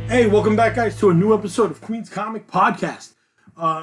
Hey, welcome back, guys, to a new episode of Queen's Comic Podcast.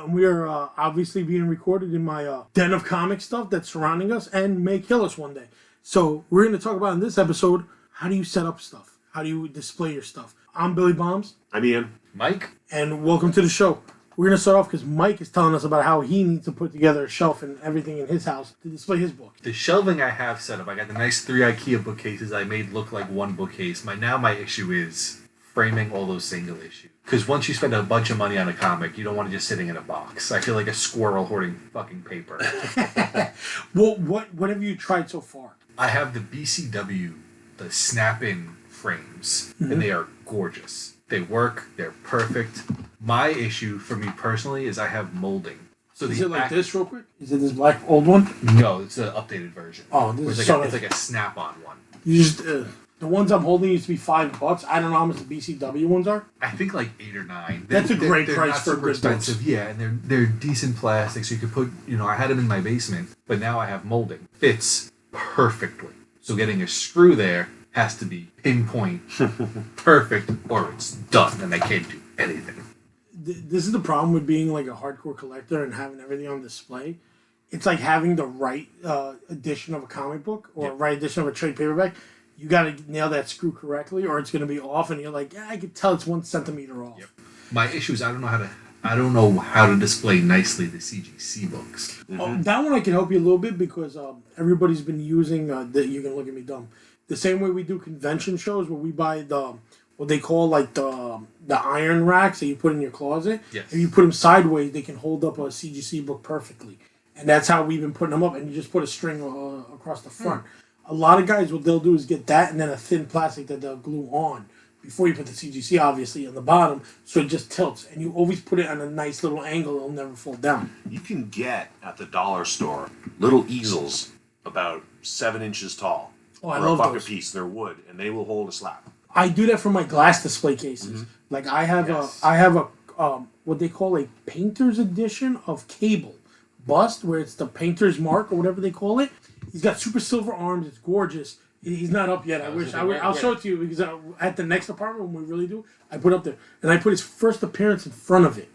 We are obviously being recorded in my den of comic stuff that's surrounding us and may kill us one day. So we're going to talk about in this episode, how do you set up stuff? How do you display your stuff? I'm Billy Bombs. I'm Ian. Mike. And welcome to the show. We're going to start off because Mike is telling us about how he needs to put together a shelf and everything in his house to display his book. The shelving I have set up, I got the nice 3 IKEA bookcases I made look like one bookcase. My issue is framing all those single issues. Because once you spend a bunch of money on a comic, you don't want it just sitting in a box. I feel like a squirrel hoarding fucking paper. Well, what have you tried so far? I have the BCW, the snap-in frames, and they are gorgeous. They work. They're perfect. My issue, for me personally, is I have molding. So is it like this real quick? Is it this black old one? No, it's an updated version. Oh, this is it's like a snap-on one. You just... the ones I'm holding used to be $5. I don't know how much the BCW ones are. I think like 8 or 9. That's a great price not for super expensive. Yeah, and they're decent plastic, so you could put. I had them in my basement, but now I have molding. Fits perfectly. So getting a screw there has to be pinpoint perfect, or it's done, and I can't do anything. This is the problem with being like a hardcore collector and having everything on display. It's like having the right edition of a comic book or right edition of a trade paperback. You got to nail that screw correctly, or it's going to be off, and you're like, yeah, I can tell it's 1 centimeter off. Yep. My issue is I don't know how to display nicely the CGC books. Mm-hmm. That one I can help you a little bit because everybody's been using you can look at me dumb. The same way we do convention shows where we buy what they call like the iron racks that you put in your closet. Yes. If you put them sideways, they can hold up a CGC book perfectly, and that's how we've been putting them up. And you just put a string across the front. A lot of guys, what they'll do is get that and then a thin plastic that they'll glue on before you put the CGC, obviously, on the bottom, so it just tilts. And you always put it on a nice little angle, it'll never fall down. You can get, at the dollar store, little easels about 7 inches tall. Oh, I for love $1 those. a piece. They're wood, and they will hold a slab. I do that for my glass display cases. Mm-hmm. Like, I have a what they call a painter's edition of Cable bust, where it's the painter's mark or whatever they call it. He's got super silver arms. It's gorgeous. He's not up yet. I'll show it to you because at the next apartment when we really do, I put up there and I put his first appearance in front of it,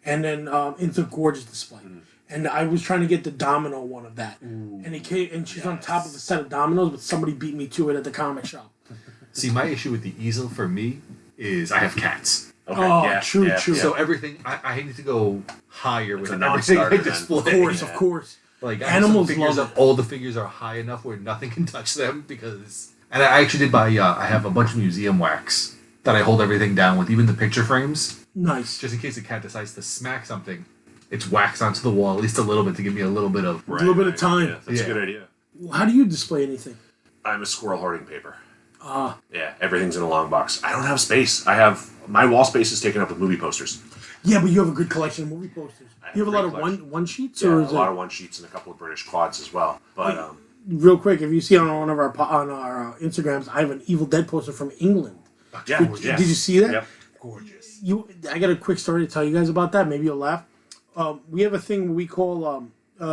and then it's a gorgeous display. And I was trying to get the domino one of that, and it came and she's on top of a set of dominoes, but somebody beat me to it at the comic shop. See, my issue with the easel for me is I have cats. Okay. Oh, true. So everything, I need to go higher with It's a everything I non-starter display. Of course. Like Animals figures love it. all the figures are high enough where nothing can touch them because. And I actually did buy. I have a bunch of museum wax that I hold everything down with, even the picture frames, Nice. just in case the cat decides to smack something. It's wax onto the wall at least a little bit to give me a little bit of. A little bit of time. Yeah, that's Yeah. a good idea. How do you display anything? I'm a squirrel hoarding paper. Yeah, everything's in a long box. I don't have space. My wall space is taken up with movie posters. Yeah, but you have a good collection of movie posters. You have a lot of one sheets, or is a lot of one sheets and a couple of British quads as well. But real quick, if you see on one of our Instagrams, I have an Evil Dead poster from England. Did you see that? Yep. Gorgeous. I got a quick story to tell you guys about that. Maybe you'll laugh. We have a thing we call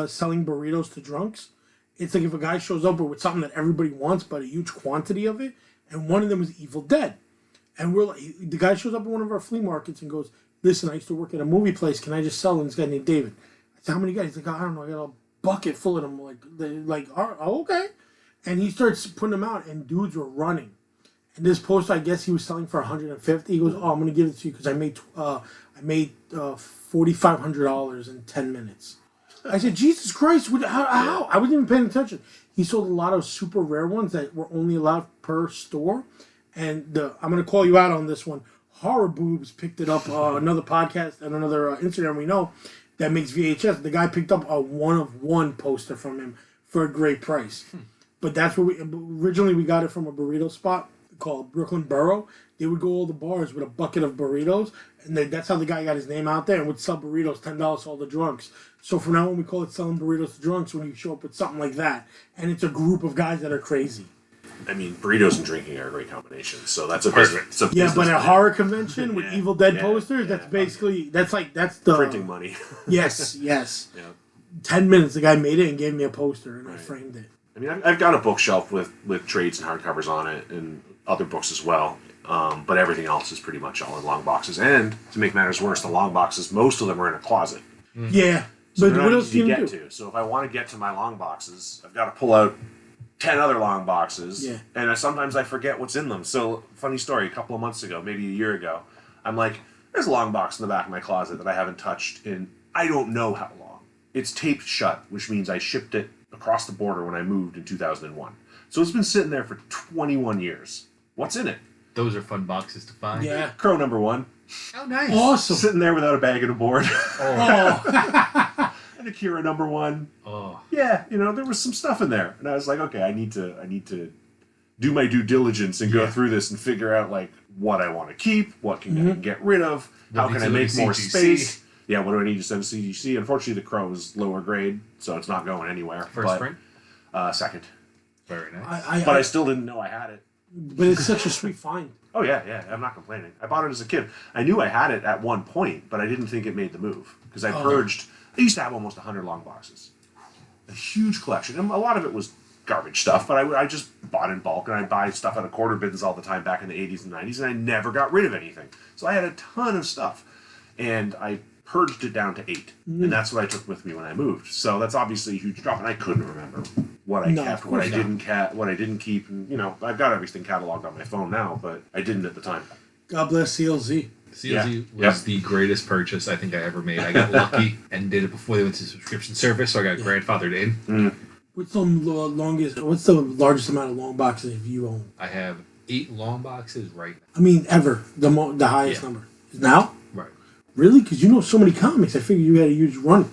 selling burritos to drunks. It's like if a guy shows up with something that everybody wants, but a huge quantity of it, and one of them is Evil Dead, and we're like, the guy shows up at one of our flea markets and goes, "Listen, I used to work at a movie place. Can I just sell them?" This guy named David. I said, "How many guys?" He's like, "I don't know. I got a bucket full of them." Oh, okay. And he starts putting them out, and dudes were running. And this poster, I guess he was selling for $150. He goes, "Oh, I'm going to give it to you because I made $4,500 in 10 minutes." I said, "Jesus Christ! How?" I wasn't even paying attention. He sold a lot of super rare ones that were only allowed per store. And I'm going to call you out on this one. Horror Boobs picked it up, another podcast and another Instagram we know that makes VHS. The guy picked up a 1-of-1 poster from him for a great price. But that's where originally we got it from a burrito spot called Brooklyn Borough. They would go all the bars with a bucket of burritos, and that's how the guy got his name out there, and would sell burritos $10 to all the drunks. So from now on, we call it selling burritos to drunks when you show up with something like that, and it's a group of guys that are crazy. I mean, burritos and drinking are a great combination, so that's a business. Yeah, but at a horror convention with Evil Dead posters, that's basically that's the printing money. Yes. Yeah. 10 minutes, the guy made it and gave me a poster, and I framed it. I mean, I've got a bookshelf with trades and hardcovers on it, and other books as well. But everything else is pretty much all in long boxes. And to make matters worse, the long boxes, most of them are in a closet. Yeah. So But they're what not else easy do you to get do? to. So if I want to get to my long boxes, I've got to pull out 10 other long boxes. Yeah. And sometimes I forget what's in them. So, funny story, a couple of months ago, maybe a year ago, I'm like, there's a long box in the back of my closet that I haven't touched in I don't know how long. It's taped shut, which means I shipped it across the border when I moved in 2001. So it's been sitting there for 21 years. What's in it? Those are fun boxes to find. Yeah. Crow number 1. Oh, nice. Awesome. Sitting there without a bag and a board. Oh. And Akira number 1. Oh. Yeah, there was some stuff in there. And I was like, okay, I need to do my due diligence and go through this and figure out like what I want to keep, what can I get rid of, how can I make more space. Yeah, what do I need to send to CGC? Unfortunately, the Crow is lower grade, so it's not going anywhere. First print? Second. Very nice. But I still didn't know I had it. But it's such a sweet find. Oh, yeah, I'm not complaining. I bought it as a kid. I knew I had it at one point, but I didn't think it made the move. Because I purged... I used to have almost 100 long boxes. A huge collection. And a lot of it was garbage stuff, but I just bought in bulk, and I'd buy stuff out of quarter bins all the time back in the 80s and 90s, and I never got rid of anything. So I had a ton of stuff. And I purged it down to 8. And that's what I took with me when I moved. So that's obviously a huge drop, and I couldn't remember what I kept, what I didn't keep. And, I've got everything cataloged on my phone now, but I didn't at the time. God bless CLZ. CLZ was the greatest purchase I think I ever made. I got lucky and did it before they went to subscription service, so I got grandfathered in. What's the largest amount of long boxes you own? I have 8 long boxes right now. I mean, ever. The highest number. Now? Right. Really? Because you know so many comics. I figured you had a huge run.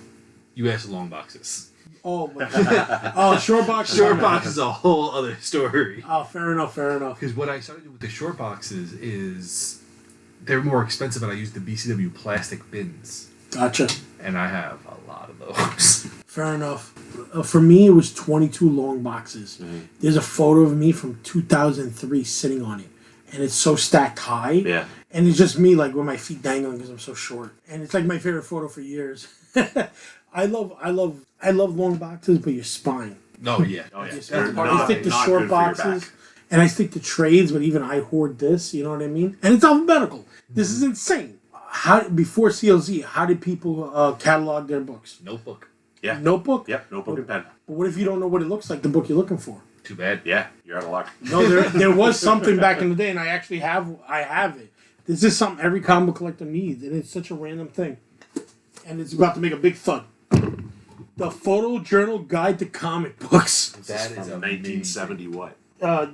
You asked long boxes. Oh, my God. Oh, short boxes. Short box is a whole other story. Oh, fair enough. Because what I started doing with the short boxes is they're more expensive, and I use the BCW plastic bins. Gotcha. And I have a lot of those. Fair enough. For me, it was 22 long boxes. There's a photo of me from 2003 sitting on it. And it's so stacked high. Yeah. And it's just me, like, with my feet dangling because I'm so short. And it's like my favorite photo for years. I love long boxes, but your spine. No, yeah. Oh, yeah. I stick to short boxes, and I stick to trades, but even I hoard this, you know what I mean? And it's alphabetical. This is insane. Before CLZ, how did people catalog their books? Notebook. Yeah. Notebook? Yep, notebook and pen. But what if you don't know what it looks like, the book you're looking for? Too bad. Yeah, you're out of luck. No, there was something back in the day, and I actually have it. This is something every comic book collector needs, and it's such a random thing. And it's about to make a big thud. The Photojournal Guide to Comic Books. That is from 1970 what?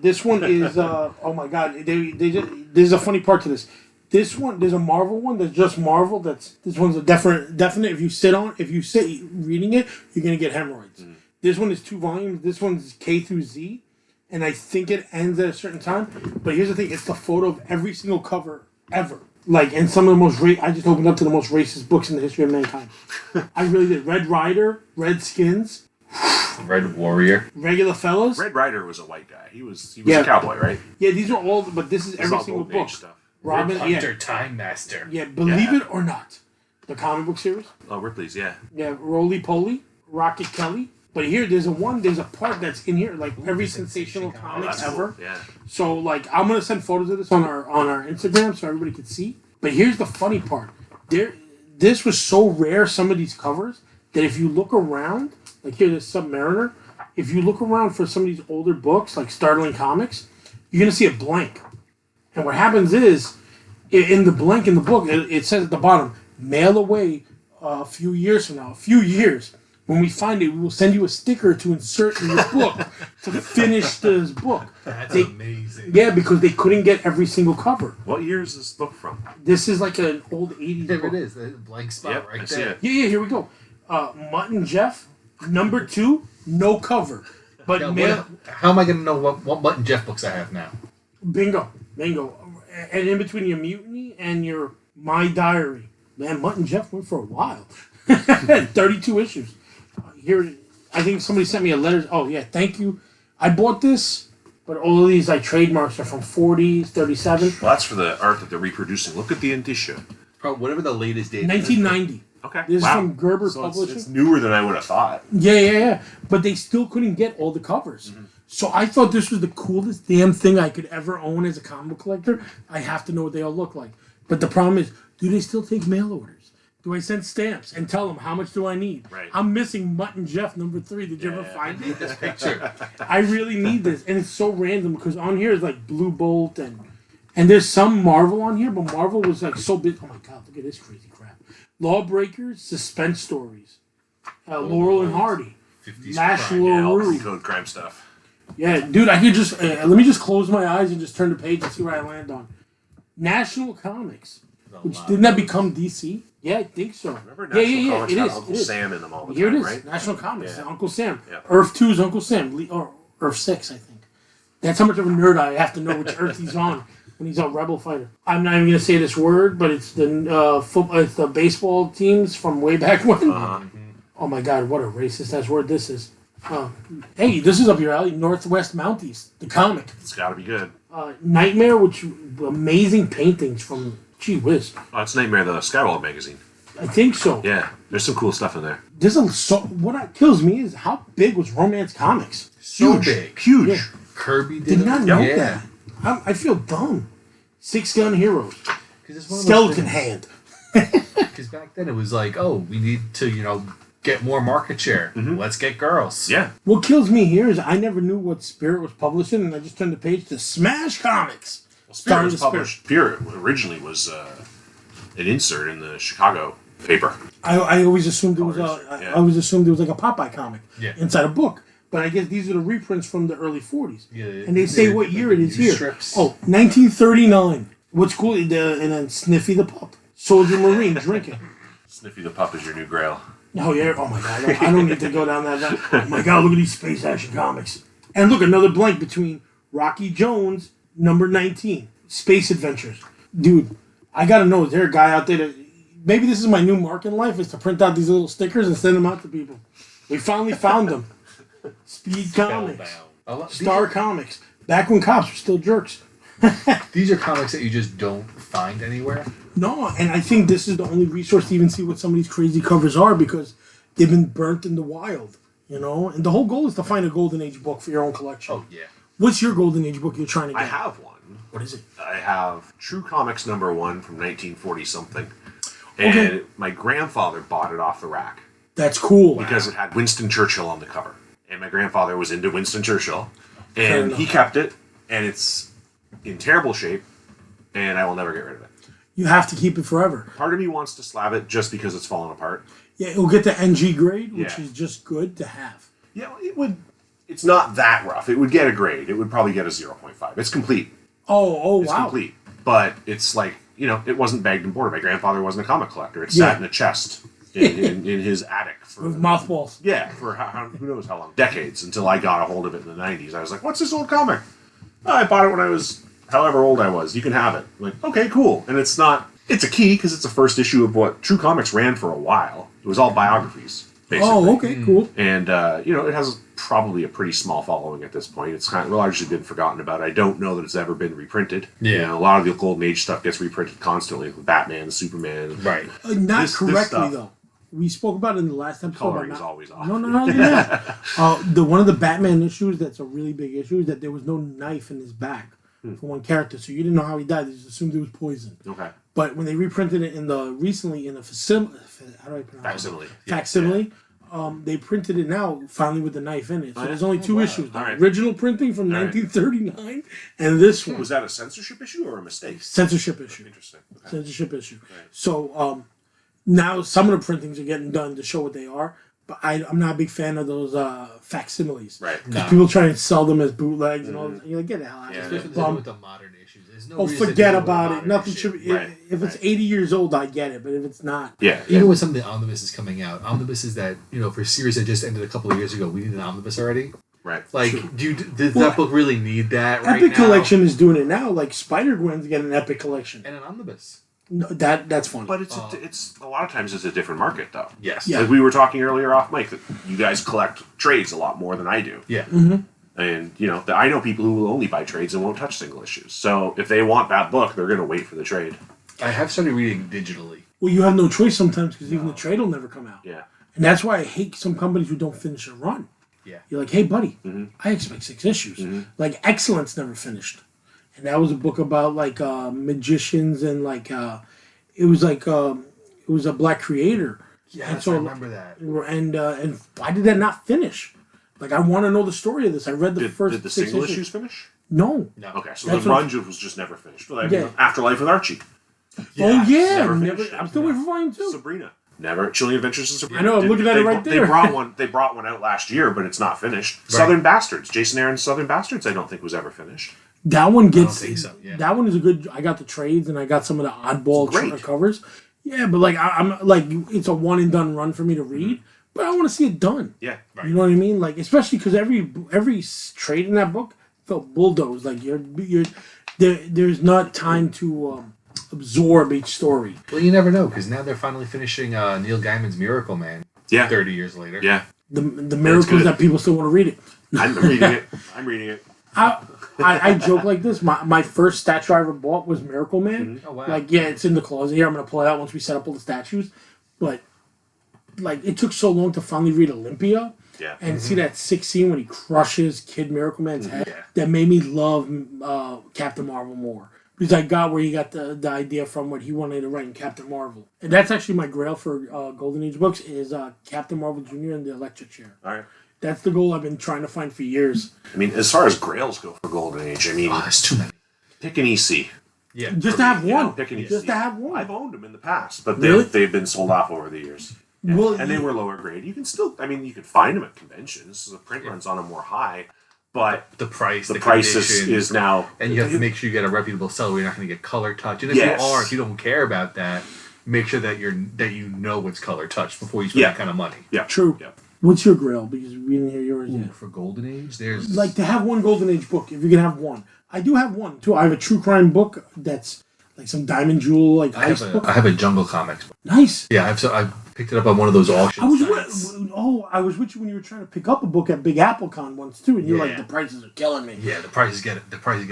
This one is, oh my God, there's a funny part to this. This one, there's a Marvel one that's just Marvel. This one's a definite. If you sit reading it, you're gonna get hemorrhoids. This one is 2 volumes. This one's K through Z, and I think it ends at a certain time. But here's the thing: it's the photo of every single cover ever. Like, and some of the most I just opened up to the most racist books in the history of mankind. I really did. Red Rider, Redskins, Red Warrior, Regular Fellas. Red Rider was a white guy. He was a cowboy, right? Yeah, these are all. But this is every single Golden book. Age stuff. Robin, Hunter, Time Master. Yeah, believe it or not, the comic book series. Oh, Ripley's, yeah. Yeah, Roly Poly, Rocket Kelly. But here, there's a part that's in here, like every sensational comic ever. Cool. Yeah. So, like, I'm gonna send photos of this on our Instagram so everybody can see. But here's the funny part: this was so rare, some of these covers, that if you look around, like here, there's Submariner. If you look around for some of these older books, like Startling Comics, you're gonna see a blank. And what happens is, in the blank in the book, it says at the bottom, mail away a few years from now. A few years. When we find it, we will send you a sticker to insert in your book to finish this book. That's amazing. Yeah, because they couldn't get every single cover. What year is this book from? This is like an old 80s There book. it is. The blank spot right I see there. it. Yeah, here we go. Mutt and Jeff, number 2, no cover. But Now, how am I going to know what Mutt and Jeff books I have now? Bingo. And in between your Mutiny and your My Diary. Man, Mutt and Jeff went for a while. 32 issues. Here, I think somebody sent me a letter. Oh, yeah, thank you. I bought this, but all of these trademarks are from 40s, 37. Well, that's for the art that they're reproducing. Look at the indicia. Probably whatever the latest date 1990. Okay. This is from Gerber So Publishing. it's newer than I would have thought. Yeah. But they still couldn't get all the covers. So I thought this was the coolest damn thing I could ever own as a comic book collector. I have to know what they all look like. But the problem is, do they still take mail orders? Do I send stamps and tell them how much do I need? Right. I'm missing Mutt and Jeff #3. Did you ever find it? This picture. I really need this, and it's so random because on here is like Blue Bolt and there's some Marvel on here, but Marvel was like so big. Oh my god, look at this crazy crap! Lawbreakers, suspense stories, Laurel and Hardy, 50s Lash crime, LaRue. Code crime stuff. Yeah, dude, I could just let me just close my eyes and just turn the page and see where I land on. National Comics, which didn't that become DC? Yeah, I think so. Remember National Comics it had is. Uncle it is. Sam in them all the Here time, it is. right? National Comics, Yeah. Uncle Sam. Yeah. Earth 2 is Uncle Sam, or Earth 6, I think. That's how much of a nerd I have to know which Earth he's on when he's a Rebel fighter. I'm not even gonna say this word, but it's it's the baseball teams from way back when. Oh my god, what a racist ass word this is. Hey, this is up your alley. Northwest Mounties, the comic. It's got to be good. Nightmare, which amazing paintings from. Gee whiz. Oh, it's Nightmare, the Skywalker magazine. I think so. Yeah, there's some cool stuff in there. What kills me is how big was Romance Comics? So Huge. big. Huge. Yeah. Kirby Did not know yeah. that. I feel dumb. 6 Gun Heroes. It's one of those Skeleton things- Hand. Because back then it was like, oh, we need to, get more market share. Let's get girls. Yeah. What kills me here is I never knew what Spirit was publishing, and I just turned the page to Smash Comics. Spirit was published. Spirit originally was an insert in the Chicago paper. I always assumed it was Yeah. I always assumed it was like a Popeye comic Yeah. inside a book. But I guess these are the reprints from the early 40s. Yeah, And they say they're what like year it is new here. strips. Oh, 1939. What's cool, and then Sniffy the Pup. Soldier Marine drinking. Sniffy the Pup is your new grail. Oh, yeah. Oh, my God. I don't need to go down that. Oh, my God. Look at these space action comics. And look, another blank between Rocky Jones, number 19, Space Adventures. Dude, I got to know, is there a guy out there that... Maybe this is my new mark in life, is to print out these little stickers and send them out to people. We finally found them. Speed Comics. Star Comics. Back when cops were still jerks. These are comics that you just don't find anywhere. No, and I think this is the only resource to even see what some of these crazy covers are because they've been burnt in the wild, And the whole goal is to find a Golden Age book for your own collection. Oh, yeah. What's your Golden Age book you're trying to get? I have one. What is it? I have True Comics #1 from 1940 something. And Okay. my grandfather bought it off the rack That's cool. because it had Winston Churchill on the cover. And my grandfather was into Winston Churchill. Fair And he enough. kept it, and it's in terrible shape, and I will never get rid of it. You have to keep it forever. Part of me wants to slab it just because it's fallen apart. Yeah, it'll get the NG grade, which Yeah. is just good to have. Yeah, it would. It's not that rough. It would get a grade. It would probably get a 0.5. It's complete. Oh, It's wow. complete. But it's like, it wasn't bagged and boarded. My grandfather wasn't a comic collector. It Yeah. sat in a chest in his attic for With mothballs. Yeah, for who knows how long, decades, until I got a hold of it in the 90s. I was like, what's this old comic? Oh, I bought it when I was however old I was. You can have it. I'm like, okay, cool. And it's a key because it's the first issue of what True Comics ran for a while. It was all biographies, basically. Oh, okay, cool. And, it has probably a pretty small following at this point. It's kind of largely been forgotten about. I don't know that it's ever been reprinted. Yeah. A lot of the Golden Age stuff gets reprinted constantly with Batman, Superman. Right. Not This correctly, stuff. though. We spoke about it in the last episode. Coloring about is always off. No, yeah. One of the Batman issues that's a really big issue is that there was no knife in his back for one character, so you didn't know how he died. You just assumed it was poison. Okay. But when they reprinted it recently in a facsimile, how do I pronounce Facsimile. it? Facsimile. They printed it now finally with the knife in it. So there's only two wow. issues: the All right. original printing from All right. 1939 and this one. Was that a censorship issue or a mistake? Censorship issue. Interesting. Okay. Censorship issue. Right. So now some of the printings are getting done to show what they are, but I'm not a big fan of those facsimiles. Right. Because No. people try to sell them as bootlegs and all. You're like, get the hell out Yeah. of Especially here. when they do Bum. with the modern issues. There's no Oh, reason to forget do a about it. modern Nothing issue. should be. Right, If it's right. 80 years old, I get it. But if it's not, Yeah. Even with some of the omnibuses coming out, omnibuses that, for a series that just ended a couple of years ago, we need an omnibus already. Right. Like, Sure. did Well, that book really need that right Epic now? Collection is doing it now. Like Spider-Gwen's getting an Epic Collection. And an omnibus. No, that's funny. But it's a lot of times it's a different market though. Yes. Yeah. Like we were talking earlier off mic that you guys collect trades a lot more than I do. Yeah. And I know people who will only buy trades and won't touch single issues. So if they want that book, they're going to wait for the trade. I have started reading digitally. Well, you have no choice sometimes because even the trade will never come out. Yeah. And that's why I hate some companies who don't finish a run. Yeah. You're like, hey, buddy, I expect 6 issues. Like, Excellence never finished. And that was a book about, like, magicians and, like, it was a black creator. Yeah, and I remember that. And why did that not finish? Like, I want to know the story of this. I read the first Did the 6 single issues. issues finish? No. Okay, so That's the what- run was just never finished. Well, Yeah. Afterlife with Archie. Oh, yeah. Never Never, finished it. I'm still waiting for volume 2. Sabrina. Never. Chilling Adventures of Sabrina. I know, I'm looking at it right there. They brought one out last year, but it's not finished. Right. Southern Bastards. Jason Aaron's Southern Bastards, I don't think was ever finished. That one gets. think so, yeah. That one is a good. I got the trades and I got some of the oddball Great. covers. Yeah, but like I'm like it's a one and done run for me to read, but I want to see it done. Yeah. You know what I mean? Like especially because every trade in that book felt bulldozed. Like there's not time to absorb each story. Well, you never know, because now they're finally finishing Neil Gaiman's Miracle Man. Yeah. 30 years later. Yeah. The miracles good. that people still want to read it. I'm reading it. I joke like this. My first statue I ever bought was Miracle Man. Oh, wow. Like, yeah, it's in the closet here. I'm going to pull it out once we set up all the statues. But, like, it took so long to finally read Olympia Yeah. and see that 6 scene when he crushes Kid Miracle Man's head. Yeah. That made me love Captain Marvel more. Because I got where he got the idea from what he wanted to write in Captain Marvel. And that's actually my grail for Golden Age books is Captain Marvel Jr. and the Electric Chair. All right. That's the goal I've been trying to find for years. I mean, as far as grails go for Golden Age, I mean, Oh, there's too many. pick an EC. Yeah. Just to have You know, one. pick an EC. Just to have one. I've owned them in the past, but Really? they've been sold off over the years. Yeah. Well, And they were lower grade. You can still, I mean, you can find them at conventions. The print runs on them more high, but The price, the price condition, is now. and you have to make sure you get a reputable seller. You're not going to get color touch. And if Yes. you are, if you don't care about that, make sure that you know it's color touched before you spend Yeah. that kind of money. Yeah. True. Yeah. What's your grail? Because we didn't hear yours yet. For Golden Age, there's Like to have one Golden Age book, if you can have one. I do have one too. I have a true crime book that's like some Diamond Jewel like I heist book. have a Jungle Comics book. Nice. Yeah, I picked it up on one of those auction I was sites. I was with you when you were trying to pick up a book at Big Apple Con once too, and you're like Yeah. the prices are killing me. Yeah, the prices get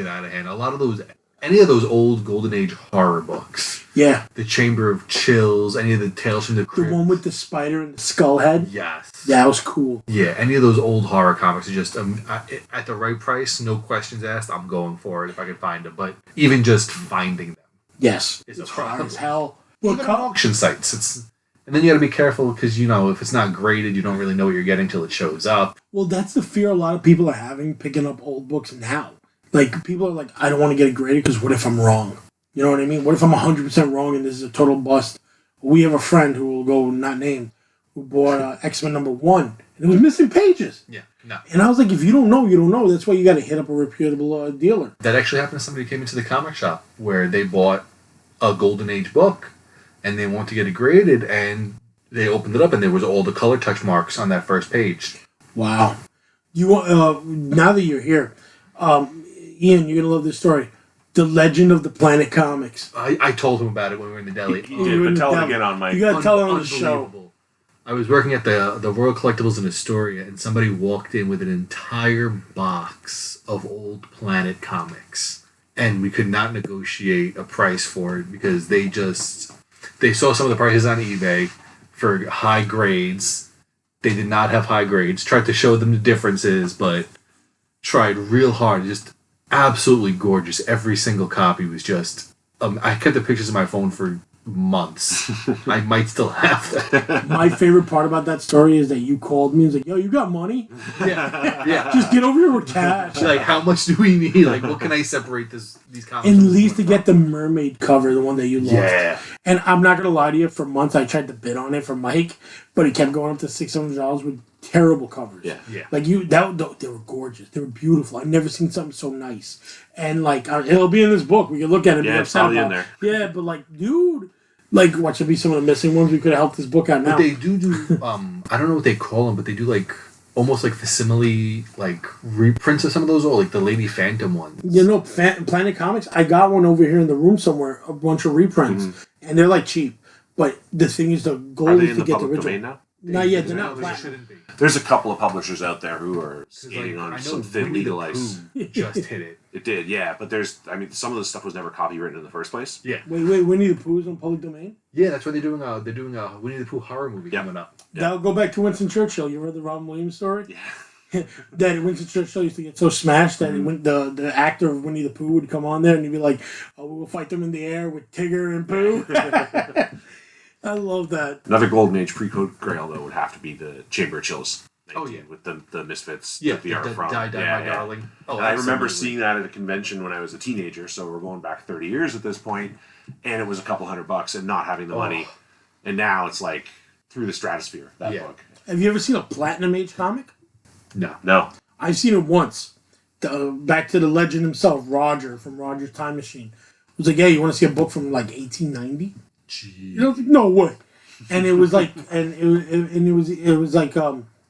out of hand. A lot of those, any of those old Golden Age horror books, Yeah. the Chamber of Chills, any of the Tales from the The Crypt. one with the spider and the skull head. Yes. That was cool. Yeah, any of those old horror comics are just at the right price, no questions asked. I'm going for it if I can find them. But even just finding them, Yes. It's a It's hard problem. as hell. Well, even on auction sites, and then you got to be careful because if it's not graded, you don't really know what you're getting till it shows up. well, that's the fear a lot of people are having picking up old books now. Like people are like, I don't want to get it graded because what if I'm wrong? You know what I mean? What if I'm 100% wrong and this is a total bust? We have a friend who will go not named who bought X-Men #1 and it was missing pages. Yeah, no. And I was like, if you don't know, you don't know. That's why you got to hit up a reputable dealer. That actually happened to somebody who came into the comic shop where they bought a Golden Age book and they wanted to get it graded, and they opened it up and there was all the color touch marks on that first page. Wow. You want now that you're here, Ian, you're gonna love this story. The Legend of the Planet Comics. I told him about it when we were in the deli. You did, but tell it again on my. You gotta tell it on the show. Unbelievable. I was working at the Royal Collectibles in Astoria, and somebody walked in with an entire box of old Planet comics, and we could not negotiate a price for it because they saw some of the prices on eBay for high grades. They did not have high grades. Tried to show them the differences, but tried real hard. Just absolutely gorgeous. Every single copy was just. I kept the pictures on my phone for months. I might still have that. My favorite part about that story is that you called me and was like, yo, you got money? Yeah. Just get over here with cash. Like, how much do we need? Like, what can I separate these comics? At from least to this get the mermaid cover, the one that you lost. Yeah. And I'm not gonna lie to you, for months I tried to bid on it for Mike, but it kept going up to $600 with terrible covers. Yeah. Yeah. Like they were gorgeous. They were beautiful. I've never seen something so nice. And like it'll be in this book. We can look at it. And Yeah, be it's upset probably in about. there. Yeah, but like, dude, like what should be some of the missing ones? We could have helped this book out now. But they do I don't know what they call them, but they do like almost like facsimile like reprints of some of those old, like the Lady Phantom ones. You know, Planet Comics. I got one over here in the room somewhere. A bunch of reprints, and they're like cheap. But the thing is, the goal Are they is in to the get the public original. domain now? Not yet. They're No, not they platinum. shouldn't be. There's a couple of publishers out there who are 'Cause, skating like, on I know some thin Winnie the legal ice. Pooh just hit it. It did, yeah. But some of the stuff was never copywritten in the first place. Yeah. Wait, Winnie the Pooh's on public domain? Yeah, that's why they're doing a Winnie the Pooh horror movie Yeah. coming up. Yeah. That'll go back to Winston Churchill. You read the Robin Williams story? Yeah. that Winston Churchill used to get so smashed that the actor of Winnie the Pooh would come on there and he'd be like, "Oh, we'll fight them in the air with Tigger and Pooh." I love that. Another Golden Age pre-code Grail though would have to be the Chamber of Chills. Oh, yeah. With the Misfits. Yeah, the art from. Die, my darling. Oh, and I remember seeing that at a convention when I was a teenager. So we're going back 30 years at this point, and it was a couple $100 and not having the money, and now it's like through the stratosphere. That book. Have you ever seen a Platinum Age comic? No. I've seen it once. Back to the legend himself, Roger from Roger's Time Machine. It was like, "Yeah, you want to see a book from like 1890?" You know, no way. And it was like, it was like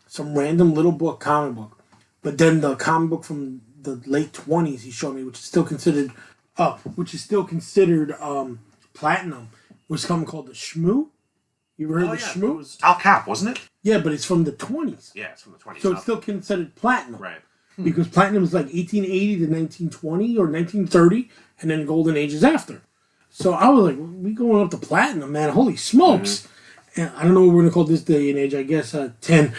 some random little book, comic book. But then the comic book from the late 20s he showed me, which is still considered platinum, was something called the Shmoo. You ever heard of the Shmoo? It was Al Cap, wasn't it? Yeah, but it's from the 20s. Yeah, it's from the 20s. So it's still considered platinum. Right. Because platinum is like 1880 to 1920 or 1930, and then golden age is after. So I was like, we going up to platinum, man. Holy smokes. And I don't know what we're going to call this day and age. I guess tin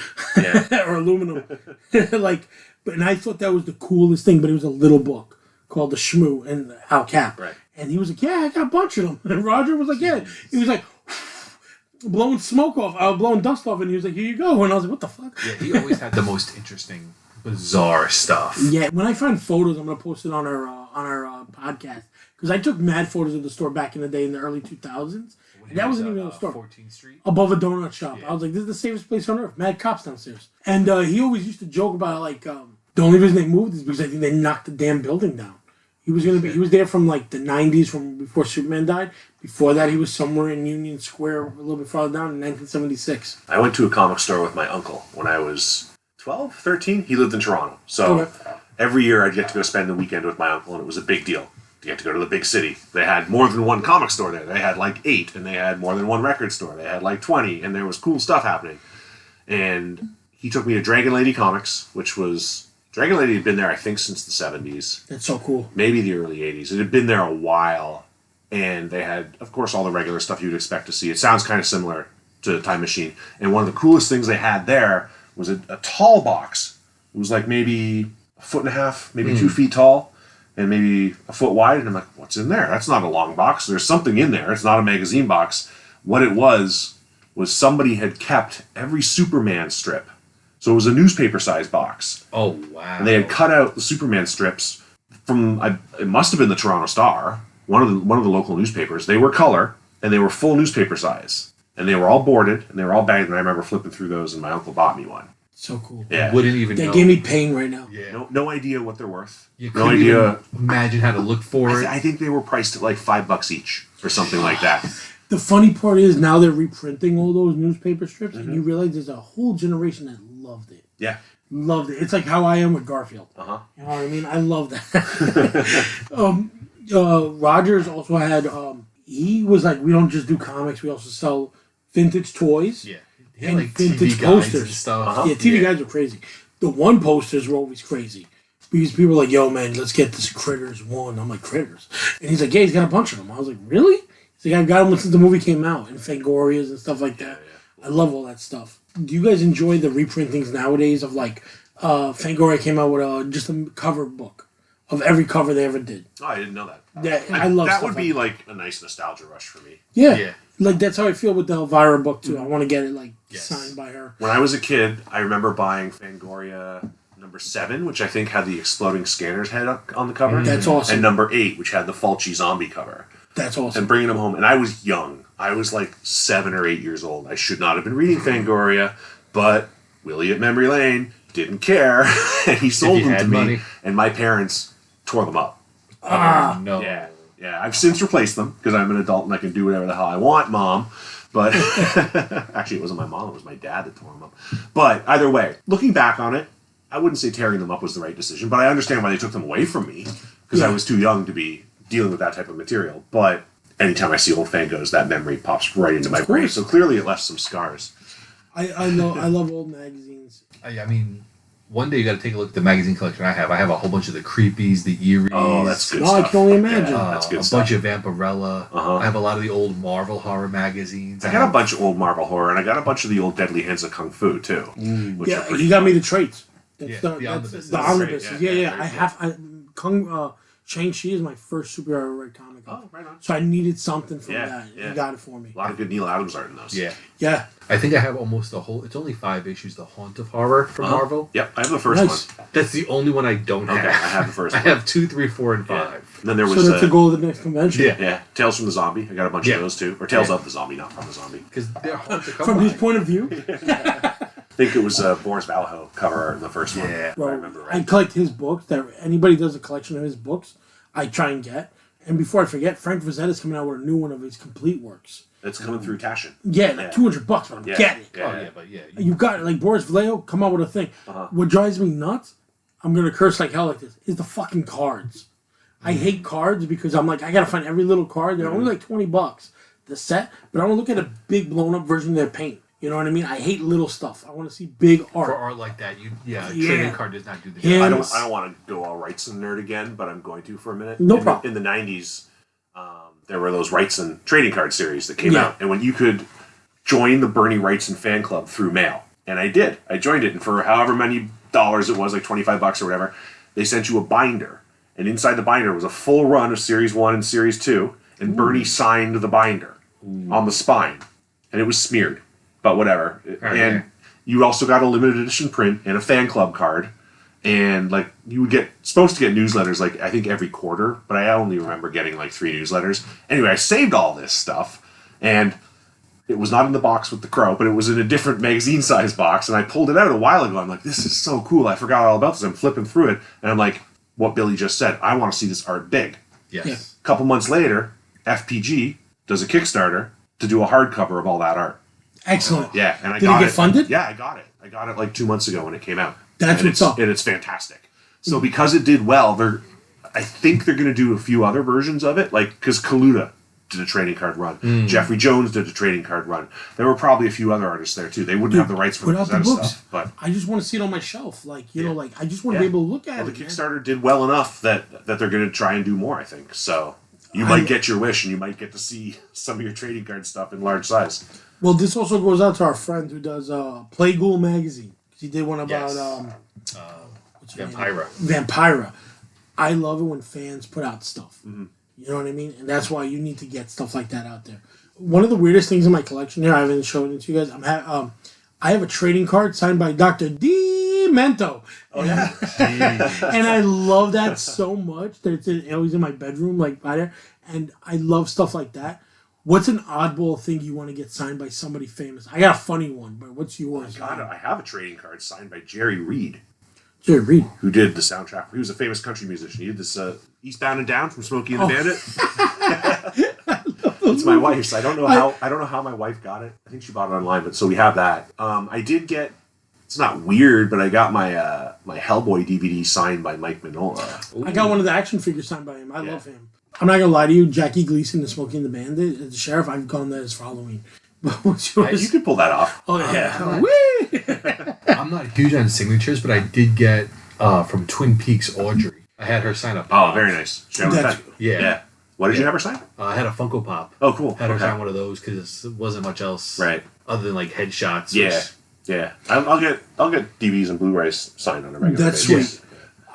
or aluminum. And I thought that was the coolest thing, but it was a little book called The Shmoo and Al Cap. Right. And he was like, "Yeah, I got a bunch of them." And Roger was like, "Yeah." He was like, blowing smoke off, blowing dust off, and he was like, "Here you go." And I was like, "What the fuck?" Yeah, he always had the most interesting, bizarre stuff. Yeah, when I find photos, I'm gonna post it on our podcast because I took mad photos of the store back in the day in the early 2000s. And that wasn't even a store. 14th Street? Above a donut shop. Yeah. I was like, "This is the safest place on earth." Mad cops downstairs. And he always used to joke about like the only reason they moved is because I think they knocked the damn building down. He was there from like the 90s, from before Superman died. Before that, he was somewhere in Union Square, a little bit farther down, in 1976. I went to a comic store with my uncle when I was 12, 13. He lived in Toronto. So every year I'd get to go spend the weekend with my uncle, and it was a big deal. You had to go to the big city. They had more than one comic store there. They had like 8, and they had more than one record store. They had like 20, and there was cool stuff happening. And he took me to Dragon Lady Comics, which was... Dragon Lady had been there, I think, since the 70s. That's so cool. Maybe the early 80s. It had been there a while. And they had, of course, all the regular stuff you'd expect to see. It sounds kind of similar to Time Machine. And one of the coolest things they had there was a tall box. It was like maybe a foot and a half, maybe 2 feet tall, and maybe a foot wide. And I'm like, "What's in there? That's not a long box. There's something in there. It's not a magazine box." What it was somebody had kept every Superman strip. So it was a newspaper-sized box. Oh, wow. And they had cut out the Superman strips from, it must have been the Toronto Star, one of the local newspapers. They were color, and they were full newspaper size. And they were all boarded, and they were all bagged, and I remember flipping through those, and my uncle bought me one. So cool. Yeah. Wouldn't even know. They gave me pain right now. Yeah. No idea what they're worth. You no couldn't idea. even imagine how to look for it. I think they were priced at like $5 each, or something like that. The funny part is now they're reprinting all those newspaper strips, and you realize there's a whole generation that loved it. Yeah. Loved it. It's like how I am with Garfield. Uh-huh. You know what I mean? I love that. Rogers also had, he was like, "We don't just do comics, we also sell vintage toys." Yeah. And like vintage TV guides posters and stuff. Uh-huh. Yeah, TV guides were crazy. The one posters were always crazy. Because people were like, "Yo, man, let's get this Critters 1. I'm like, "Critters?" And he's like, "Yeah, he's got a bunch of them." I was like, "Really?" He's like, "I've got them since the movie came out, and Fangorias and stuff like that." I love all that stuff. Do you guys enjoy the reprintings nowadays of like, Fangoria came out with just a cover book of every cover they ever did? Oh, I didn't know that. Yeah, I love that. stuff Would be like like a nice nostalgia rush for me. Yeah. Like that's how I feel with the Elvira book too. I want to get it like Yes. signed by her. When I was a kid, I remember buying Fangoria number 7, which I think had the exploding scanners head on the cover. That's awesome. And number 8, which had the Fulci zombie cover. That's awesome. And bringing them home. And I was young. I was like 7 or 8 years old. I should not have been reading Fangoria, but Willie at Memory Lane didn't care, and he sold them to me. Money. And my parents tore them up. No. Yeah. I've since replaced them because I'm an adult and I can do whatever the hell I want, Mom. But actually, it wasn't my mom; it was my dad that tore them up. But either way, looking back on it, I wouldn't say tearing them up was the right decision. But I understand why they took them away from me because I was too young to be dealing with that type of material. But anytime I see old Fangos, that memory pops right into my brain. So clearly, it left some scars. I know. I love old magazines. I mean, one day you got to take a look at the magazine collection I have. I have a whole bunch of the Creepies, the Eerie's. Oh, that's good No, stuff. I can only imagine. That's good a stuff. bunch of Vampirella. I have a lot of the old Marvel horror magazines. I got a bunch of old Marvel horror, and I got a bunch of the old Deadly Hands of Kung Fu too. Which are Yeah, pretty he got fun. me the traits. That's Yeah, the the omnibus. The That's omnibus. great. Yeah, Yeah, yeah. very I have. Shang-Chi is my first superhero I read comic. Oh, right on. So I needed something from Yeah, that. yeah. You got it for me. A lot of good Neal Adams art in those. Yeah. Yeah. I think I have almost the whole. It's only 5 issues. The Haunt of Horror from Marvel. Yep, I have the first Nice. one. That's the only one I don't have. Okay, I have the first I one. have 2, 3, 4, and 5. Yeah. And then there So was that's the goal of the next convention. Yeah. yeah, Tales from the Zombie. I got a bunch Yeah. of those too. Or Tales Yeah. of the Zombie, not from the Zombie. Because they're hard to come From by. his point of view, I think it was Boris Vallejo cover art in the first one. Yeah. If I bro, remember I right. collect his books. That anybody does a collection of his books, I try and get. And before I forget, Frank Vazetta's coming out with a new one of his complete works. It's coming through Tashin. Yeah, like Yeah. $200, but I'm Yeah. getting it. Yeah. Oh yeah, but yeah. You got it. Like Boris Vallejo, come out with a thing. What drives me nuts, I'm gonna curse like hell like this, is the fucking cards. I hate cards because I'm like, I gotta find every little card. They're only like $20 the set, but I want to look at a big blown up version of their paint. You know what I mean? I hate little stuff. I want to see big art. For art like that, Yeah. trading card does not do the Yeah. job. I don't want to go all Wrightson nerd again, but I'm going to for a minute. No in problem. In the 90s, there were those Wrightson trading card series that came Yeah. out. And when you could join the Bernie Wrightson fan club through mail, and I did. I joined it, and for however many dollars it was, like $25 or whatever, they sent you a binder. And inside the binder was a full run of Series 1 and Series 2, and Bernie signed the binder on the spine. And it was smeared, but whatever. And you also got a limited edition print and a fan club card. And like you would get supposed to get newsletters like I think every quarter, but I only remember getting like 3 newsletters. Anyway, I saved all this stuff, and it was not in the box with the crow, but it was in a different magazine size box, and I pulled it out a while ago. I'm like, this is so cool. I forgot all about this. I'm flipping through it, and I'm like, what Billy just said. I want to see this art big. Yes. Yeah. A couple months later, FPG does a Kickstarter to do a hardcover of all that art. Excellent. Yeah, and I Did got it get funded? Yeah, I got it. I got it like 2 months ago when it came out. That's and what's up. And it's fantastic. So because it did well, I think they're going to do a few other versions of it, like because Kaluta did a trading card run, Jeffrey Jones did a trading card run. There were probably a few other artists there too. They wouldn't have the rights for Put out the that books. stuff, but I just want to see it on my shelf. Like, you know, like I just want to Yeah. be able to look at well, it. the man. Kickstarter did well enough that they're going to try and do more. I think so. You might get your wish, and you might get to see some of your trading card stuff in large size. Well, this also goes out to our friend who does Playghoul magazine. He did one about Yes. what's her name? Vampira. Vampira. I love it when fans put out stuff. Mm-hmm. You know what I mean? And that's why you need to get stuff like that out there. One of the weirdest things in my collection here, I haven't shown it to you guys. I have a trading card signed by Dr. Demento. Oh yeah, And I love that so much that it's always in my bedroom, like by there. And I love stuff like that. What's an oddball thing you want to get signed by somebody famous? I got a funny one, but what's yours? I have a trading card signed by Jerry Reed, Jerry Reed. who did the soundtrack. He was a famous country musician. He did this Eastbound and Down from Smokey and the Bandit. It's my wife's. I don't know how my wife got it. I think she bought it online, but so we have that. I did get. It's not weird, but I got my my Hellboy DVD signed by Mike Mignola. I got one of the action figures signed by him. I Yeah. love him. I'm not gonna lie to you, Jackie Gleason, the Smokey and the Bandit, as the sheriff. I've gone there as for Halloween. But what's yours? You could pull that off. Oh yeah. Whee! I'm not huge on signatures, but I did get from Twin Peaks Audrey. I had her sign up. Oh, very nice. She had one That's- pen. Yeah. What did you have her sign? I had a Funko Pop. Oh, cool. Had her Okay. sign one of those because there wasn't much else, Right. other than like headshots. Yeah. which- Yeah. I'll get DVDs and Blu-rays signed on a regular That's basis. sweet.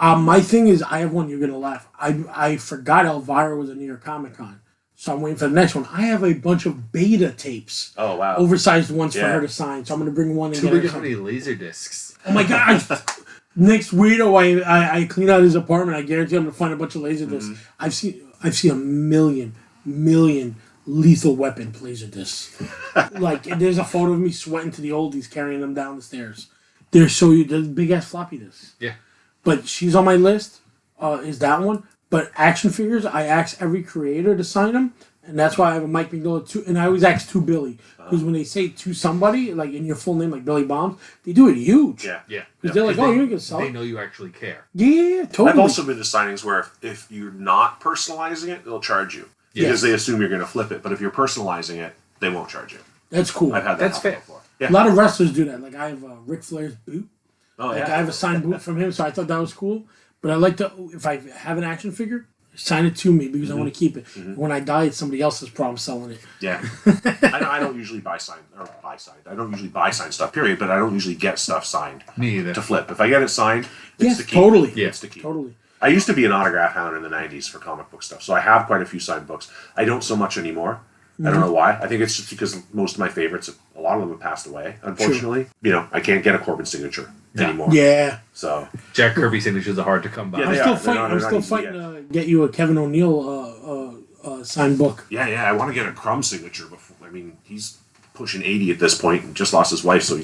My thing is, I have one. You're gonna laugh. I forgot Elvira was a New York Comic Con, so I'm waiting for the next one. I have a bunch of beta tapes, Oh wow. oversized ones for Yeah. her to sign. So I'm gonna bring one and Too get big her how signed. many laser discs. Oh my god! Next weirdo, I clean out his apartment. I guarantee I'm gonna find a bunch of laser discs. I've seen a million Lethal Weapon laser discs. Like there's a photo of me sweating to the oldies carrying them down the stairs. They're they're big ass floppy discs. Yeah. But she's on my list. Is that one? But action figures, I ask every creator to sign them, and that's why I have a Mike Mignola too. And I always ask to Billy because when they say to somebody, like in your full name, like Billy Bombs, they do it huge. Yeah. Yeah. Because they're like, oh, you're gonna sell They it. know you actually care. Yeah, totally. I've also been to signings where if you're not personalizing it, they'll charge you because they assume you're going to flip it. But if you're personalizing it, they won't charge you. That's cool. I've had that That's happen fair. before. A Yeah. lot of wrestlers do that. Like I have Ric Flair's boot. Oh Like yeah. I have a signed boot from him, so I thought that was cool. But I like to, if I have an action figure, sign it to me because I want to keep it. When I die, it's somebody else's problem selling it. Yeah. I don't usually buy signed. I don't usually buy signed stuff, period, but I don't usually get stuff signed Me either. to flip. If I get it signed, it's Yes, the key. totally. Yeah. It's the key. Totally. I used to be an autograph hound in the 90s for comic book stuff, so I have quite a few signed books. I don't so much anymore. I don't know why. I think it's just because most of my favorites, a lot of them have passed away, unfortunately. You know, I can't get a Corbin signature anymore. Yeah. So, Jack Kirby signatures are hard to come by. Yeah, I'm they still are. fighting. They're I'm not still easy fighting to to get you a Kevin O'Neill signed book. yeah, I want to get a Crumb signature before. I mean, he's pushing 80 at this point and just lost his wife, so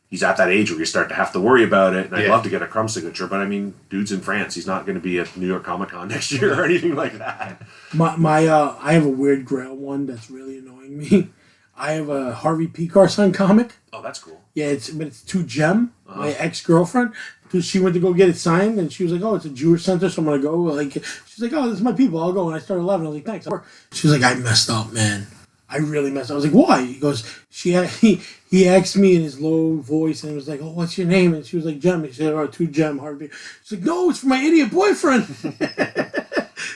he's at that age where you start to have to worry about it. And I'd love to get a Crumb signature, but I mean, dude's in France. He's not going to be at New York Comic Con next year or anything like that. I have a weird Grail one that's really annoying me. I have a Harvey Picar signed comic. Oh, that's cool. Yeah, it's to Gem, my ex-girlfriend, because she went to go get it signed, and she was like, "Oh, it's a Jewish center, so I'm gonna go." Like, she's like, "Oh, this is my people. I'll go." And I started laughing. I was like, "Thanks." She was like, "I messed up, man. I really messed up." I was like, "Why?" He goes, he asked me in his low voice, and he was like, "Oh, what's your name?" And she was like, "Gem." And she said, "Oh, to Gem, Harvey." She's like, "No, it's for my idiot boyfriend."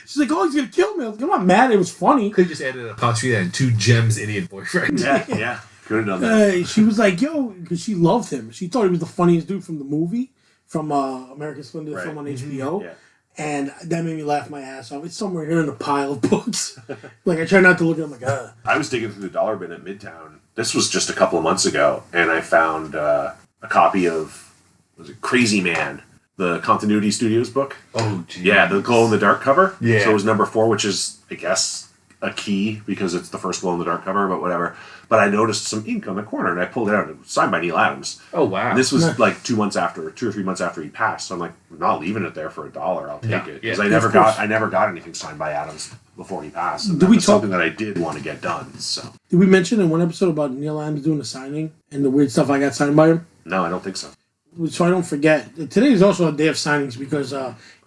She's like, "Oh, he's gonna kill me." I was like, "I'm not mad. It was funny." Could have just added a apostrophe and 2 Gems idiot boyfriend. Yeah. Could have done that. She was like, "Yo," because she loved him. She thought he was the funniest dude from the movie, from American Splendor, the film on HBO. Yeah. And that made me laugh my ass off. It's somewhere here in a pile of books. Like, I try not to look at them like, I was digging through the dollar bin at Midtown. This was just a couple of months ago, and I found a copy of, was it Crazy Man, the Continuity Studios book? Oh, geez. Yeah, the glow-in-the-dark cover. Yeah. So it was number 4, which is, I guess, a key because it's the first glow-in-the-dark cover, but whatever. But I noticed some ink on the corner, and I pulled it out. It was signed by Neal Adams. Oh, wow. And this was like 2 or 3 months after he passed. So I'm like, I'm not leaving it there for $1. I'll take it because I never got anything signed by Adams before he passed. And that was something that I did want to get done. So did we mention in one episode about Neal Adams doing a signing and the weird stuff I got signed by him? no, I don't think so. So I don't forget. Today is also a day of signings because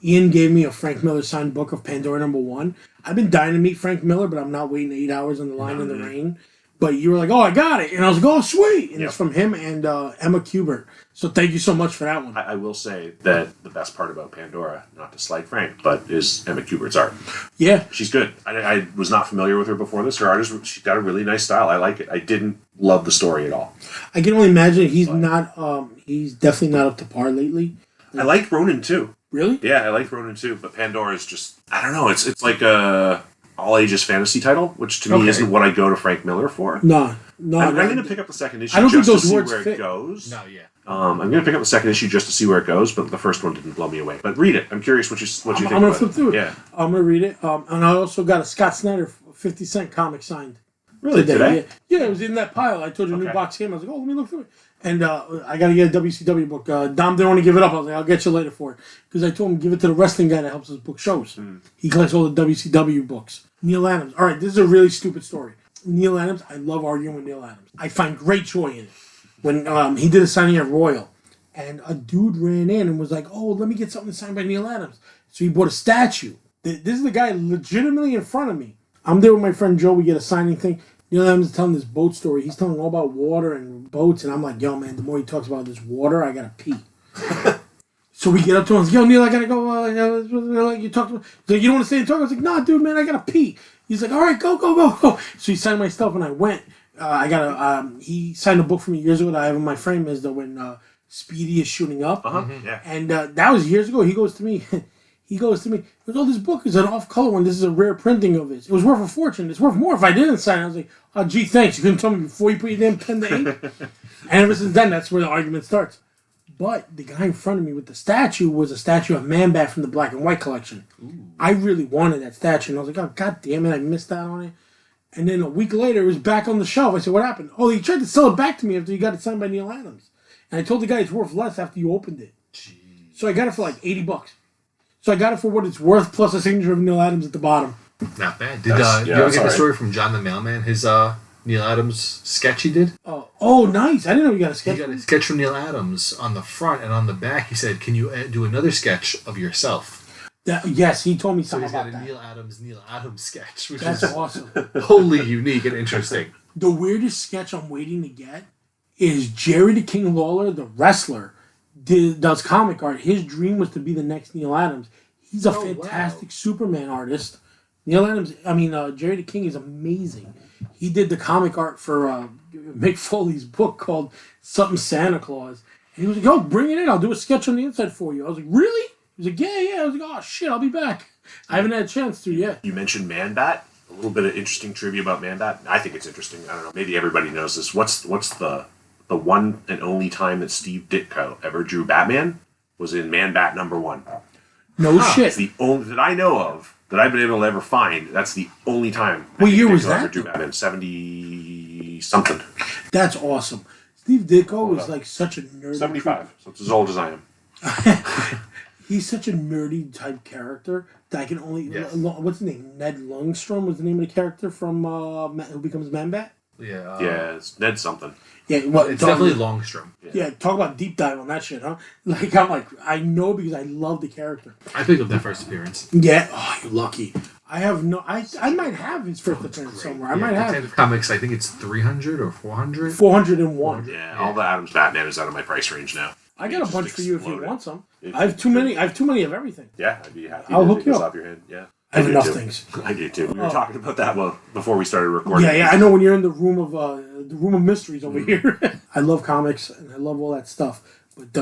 Ian gave me a Frank Miller signed book of Pandora #1. I've been dying to meet Frank Miller, but I'm not waiting 8 hours on the line in the rain. But you were like, "Oh, I got it," and I was like, "Oh, sweet!" And it's from him and Emma Kubert. So thank you so much for that one. I will say that the best part about Pandora, not to slight Frank, but is Emma Kubert's art. Yeah, She's good. I was not familiar with her before this. Her art she's got a really nice style. I like it. I didn't love the story at all. I can only imagine he's not. He's definitely not up to par lately. I liked Ronin too. Really? Yeah, I liked Ronin too. But Pandora is just, I don't know. It's like a all ages fantasy title, which to me isn't what I go to Frank Miller for. No. I'm going to pick up the second issue. I don't think just those to see words where fit. it goes. No, yeah. I'm going to pick up the second issue just to see where it goes, but the first one didn't blow me away. But read it. I'm curious what you think. I'm going to flip through it. Yeah. I'm going to read it. And I also got a Scott Snyder 50-cent comic signed. Really? Today? Yeah, it was in that pile. I told you a new box came. I was like, "Oh, let me look through it." And I got to get a WCW book. Dom didn't want to give it up. I was like, "I'll get you later for it." Because I told him, give it to the wrestling guy that helps us book shows. He collects all the WCW books. Neal Adams. All right, this is a really stupid story. Neal Adams, I love arguing with Neal Adams. I find great joy in it. When he did a signing at Royal, and a dude ran in and was like, "Oh, let me get something signed by Neal Adams." So he bought a statue. This is the guy legitimately in front of me. I'm there with my friend Joe. We get a signing thing. Neal Adams is telling this boat story. He's telling all about water and boats. And I'm like, "Yo, man, the more he talks about this water, I got to pee." So we get up to him. I was like, "Yo, Neal, I got to go." You talked about. He's like, "You don't want to stay and talk?" I was like, "Nah, dude, man, I got to pee." He's like, "All right, go." So he signed my stuff and I went. He signed a book for me years ago that I have in my frame is the when Speedy is shooting up. Yeah. And that was years ago. He goes to me, "Oh, this book is an off-color one. This is a rare printing of it. It was worth a fortune. It's worth more if I didn't sign it." I was like, "Oh, gee, thanks. You couldn't tell me before you put your damn pen to ink." And ever since then, that's where the argument starts. But the guy in front of me with the statue was a statue of Man Bat from the Black and White collection. Ooh. I really wanted that statue. And I was like, "Oh, God damn it, I missed out on it." And then a week later, it was back on the shelf. I said, "What happened?" "Oh, he tried to sell it back to me after you got it signed by Neal Adams." And I told the guy it's worth less after you opened it. Jeez. So I got it for like $80. So I got it for what it's worth, plus a signature of Neal Adams at the bottom. Not bad. Did you ever get the story from John the Mailman? His Neal Adams sketch he did? Oh, nice. I didn't know you got a sketch. He got a sketch from Neal Adams on the front, and on the back he said, "Can you do another sketch of yourself?" Yes, he told me So something he's got about a that. Neal Adams sketch, which That's is awesome. wholly unique and interesting. The weirdest sketch I'm waiting to get is Jerry the King Lawler, the wrestler, does comic art. His dream was to be the next Neal Adams. He's a Oh, fantastic Superman artist. Neal Adams, Jerry the King is amazing. He did the comic art for Mick Foley's book called Something Santa Claus. And he was like, "Yo, bring it in. I'll do a sketch on the inside for you." I was like, "Really?" He was like, "Yeah." I was like, "Oh, shit, I'll be back." I haven't had a chance to yet. You mentioned Man-Bat. A little bit of interesting trivia about Man-Bat. I think it's interesting. I don't know. Maybe everybody knows this. What's the one and only time that Steve Ditko ever drew Batman was in Man-Bat #1. No shit. It's the only that I know of that I've been able to ever find. That's the only time. What year was Ditko that? ever drew Batman 70 something. That's awesome. Steve Ditko was like such a nerd. 75. So it's as old as I am. He's such a nerdy type character that I can only. Yes. What's his name? Ned Lundstrom was the name of the character from who becomes Man-Bat. Yeah. Yeah, it's Ned something. Yeah, what? It's definitely Longstrom. Yeah, talk about deep dive on that shit, huh? I know because I love the character. I picked up that first appearance. Yeah, oh, you're lucky. I have no. I might have his first appearance somewhere. I might have Detective Comics. I think it's 300 or 400. 401. Yeah, all the Adams Batman is out of my price range now. I got a Just bunch for you if you exploded. want some. I have too many. I have too many of everything. Yeah, I'd be happy I'll to hook take you this up. off your hand. Yeah. I have do enough too. things. I do too. We were talking about that before we started recording. Yeah. I know when you're in the room of mysteries over here. I love comics and I love all that stuff. But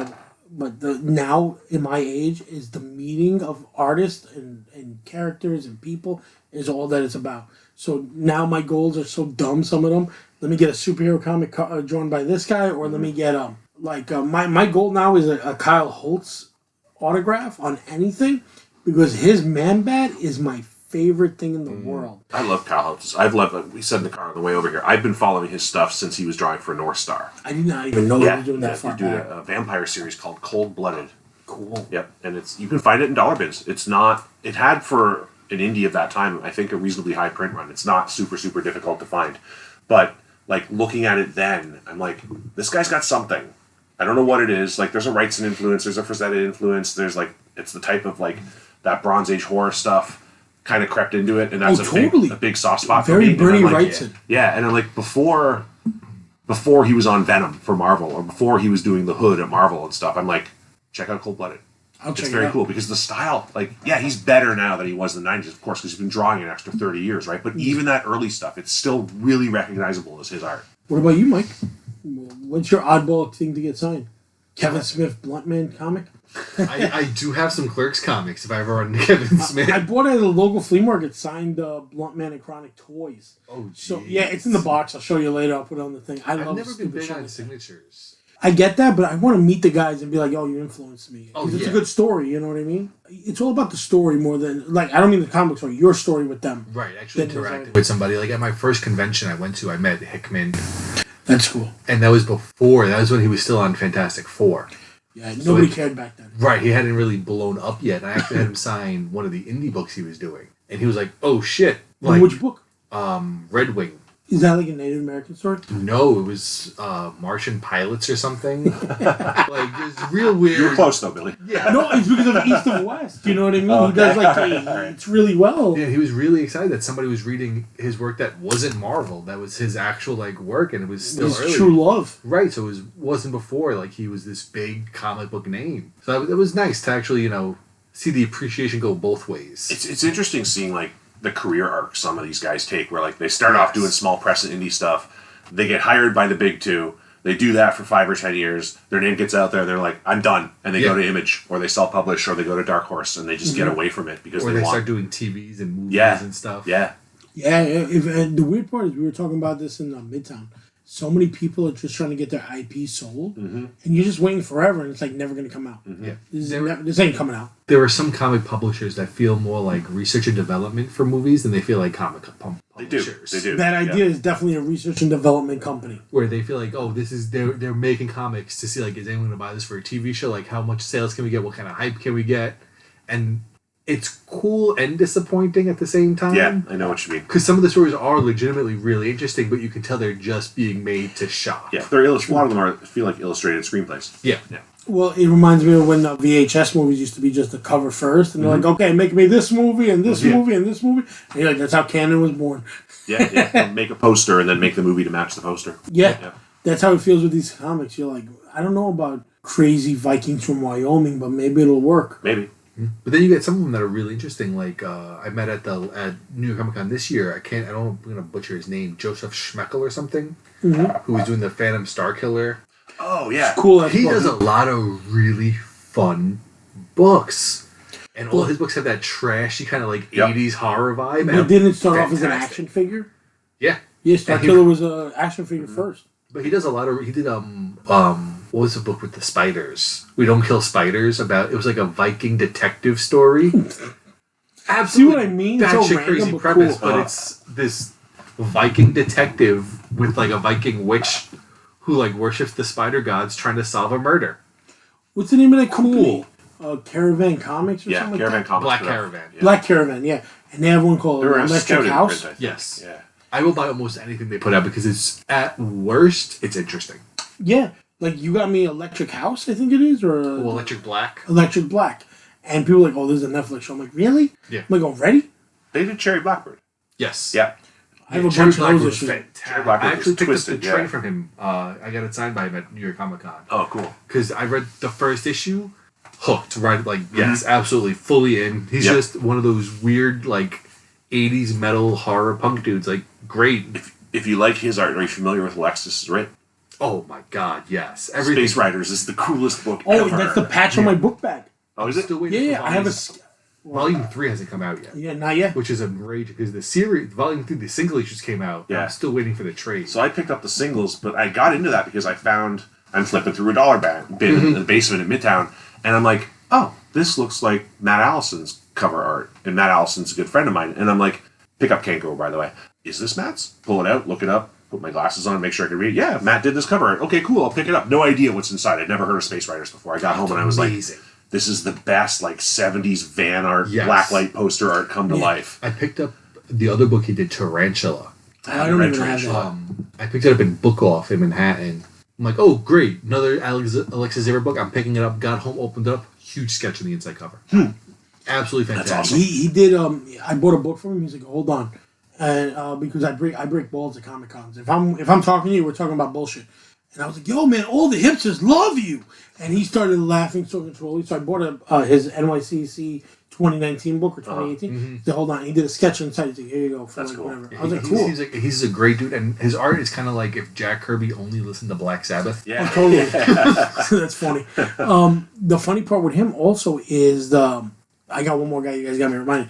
the now in my age is the meeting of artists and characters and people is all that it's about. So now my goals are so dumb. Some of them. Let me get a superhero comic drawn by this guy, or let me get my goal now is a Kyle Holtz autograph on anything, because his Man-Bat is my favorite thing in the world. I love Kyle Hotz. We said in the car on the way over here. I've been following his stuff since he was drawing for Northstar. I did not even know he was doing that far He did back. a vampire series called Cold Blooded. Cool. Yep, and you can find it in dollar bins. It's not. It had for an indie of that time, I think, a reasonably high print run. It's not super difficult to find, but like looking at it then, I'm like, this guy's got something. I don't know what it is. Like, there's a Wrightson influence, there's a Frazetta influence. There's like, it's the type of like that Bronze Age horror stuff kind of crept into it, and that's totally. a big soft spot for Very me. Bernie And I'm like, Wrightson. Yeah, and I'm like, before he was on Venom for Marvel, or before he was doing the Hood at Marvel and stuff, I'm like, check out Cold Blooded. It's very cool because the style, like, yeah, he's better now than he was in the 90s, of course, because he's been drawing an extra 30 years, right? But even that early stuff, it's still really recognizable as his art. What about you, Mike? What's your oddball thing to get signed? Kevin Smith Bluntman comic? I do have some Clerks comics if I ever run into Kevin Smith. I bought it at a local flea market, signed Bluntman and Chronic toys. Oh, geez. So yeah, it's in the box. I'll show you later. I'll put it on the thing. I've love never been stupid big shit on like that. signatures. I get that, but I want to meet the guys and be like, "Yo, you influenced me." Oh, It's a yeah. good story. You know what I mean? It's all about the story more than like. I don't mean the comic story. Your story with them. Right, actually Then interacting with somebody. Like at my first convention I went to, I met Hickman, That's cool. and that was before. That was when he was still on Fantastic Four. Yeah, nobody cared back then. Right, he hadn't really blown up yet. I actually had him sign one of the indie books he was doing, and he was like, "Oh shit!" Like, Which book? Red Wing. Is that like a Native American story? No, it was Martian pilots or something. Like it's real weird. You were close though, Billy. Yeah. No, it's because of East of West. You know what I mean? He does like it's really well. Yeah, he was really excited that somebody was reading his work that wasn't Marvel. That was his actual like work, and it was still His early. true love. Right, so wasn't before like he was this big comic book name. So it was nice to actually see the appreciation go both ways. It's interesting seeing like the career arc some of these guys take, where like they start off doing small press and indie stuff, they get hired by the big two, they do that for 5 or 10 years, their name gets out there, and they're like, I'm done, and they go to Image, or they self-publish, or they go to Dark Horse, and they just get away from it because or they start want. doing TVs and movies and stuff. Yeah. Yeah, and the weird part is we were talking about this in Midtown. So many people are just trying to get their IP sold, and you're just waiting forever, and it's like never going to come out. Yeah. This ain't coming out. There are some comic publishers that feel more like research and development for movies than they feel like comic publishers. They do. That idea is definitely a research and development company. Where they feel like, oh, this is they're making comics to see like, is anyone going to buy this for a TV show? Like, how much sales can we get? What kind of hype can we get? And it's cool and disappointing at the same time. Yeah, I know what you mean. Because some of the stories are legitimately really interesting, but you can tell they're just being made to shop. Yeah, a lot of them feel like illustrated screenplays. Yeah. Well, it reminds me of when VHS movies used to be just the cover first, and they're like, okay, make me this movie and this movie and this movie. And you're like, that's how canon was born. Yeah. They'll make a poster and then make the movie to match the poster. Yeah. That's how it feels with these comics. You're like, I don't know about crazy Vikings from Wyoming, but maybe it'll work. Maybe. But then you get some of them that are really interesting. Like I met at New York Comic Con this year. I'm gonna butcher his name. Joseph Schmeckel or something, who was doing the Phantom Star Killer. Oh yeah, It's cool. He does a lot of really fun books, and all his books have that trashy kind of like 80s horror vibe. But didn't it start off as an Fantastic. action figure? Yeah, Yeah, Star Killer was an action figure first. but he does a lot of. He did what was the book with the spiders? We Don't Kill Spiders. It was like a Viking detective story. Absolutely, See what I mean? That So shit random, crazy but premise, cool. but it's this Viking detective with like a Viking witch who like worships the spider gods, trying to solve a murder. What's the name of that company? Caravan Comics or something Caravan like that? Comics. Black put out- Caravan. Yeah. Black Caravan, yeah. And they have one called They were a Electric scouting House. print, I think. Yes. Yeah. I will buy almost anything they put out because it's at worst it's interesting. Yeah. Like you got me Electric House, I think it is, or Oh, Electric Black. Electric Black. And people are like, oh, this is a Netflix show. I'm like, really? Yeah. I'm like, already? They did Cherry Blackbird. Yes. Yeah. I have a Cherry bunch of Blackbird those was issues. fantastic. Cherry Blackbird I actually was picked twisted, up the trade yeah. from him. I got it signed by him at New York Comic Con. Oh, cool. Because I read the first issue, hooked, right? Like, yes, absolutely, fully in. He's Yep. just one of those weird, like, 80s metal horror punk dudes. Like, great. If you like his art, are you familiar with Alexis Ziritt? Oh my god, yes. Everything. Space Riders is the coolest book Oh, ever. that's the patch on my book bag. Oh, is it? Still waiting Yeah, for yeah. I have a. Volume 3 hasn't come out yet. Yeah, not yet. Which is a rage because the series, Volume 3, the single issues came out. Yeah. I'm still waiting for the trade. So I picked up the singles, but I got into that because I'm flipping through a dollar bin in the basement in Midtown, and I'm like, oh, this looks like Matt Allison's cover art, and Matt Allison's a good friend of mine, and I'm like, pickup can't go, by the way. Is this Matt's? Pull it out, look it up, put my glasses on, make sure I can read it. Yeah, Matt did this cover art. Okay, cool, I'll pick it up. No idea what's inside. I'd never heard of Space Riders before. I got home and I was amazing. like, this is the best, like, 70s van art, Yes. blacklight poster art come to life. I picked up the other book he did, Tarantula. I don't read even have Tarantula. that. I picked it up in Book Off in Manhattan. I'm like, oh, great. Another Alexis Ziritt book. I'm picking it up, got home, opened it up. Huge sketch on the inside cover. Absolutely fantastic. That's awesome. He did. I bought a book from him. He's like, hold on, and because I break balls at Comic Cons. If I'm talking to you, we're talking about bullshit. And I was like, yo, man, all the hipsters love you. And he started laughing so controlling. So I bought his NYCC 2019 book or 2018. He said, hold on. He did a sketch inside. He's like, here you go. For That's like cool. whatever. I was like, He cool. seems like he's a great dude, and his art is kind of like if Jack Kirby only listened to Black Sabbath. Yeah. Totally. That's funny. The funny part with him also is I got one more guy. You guys got me reminded.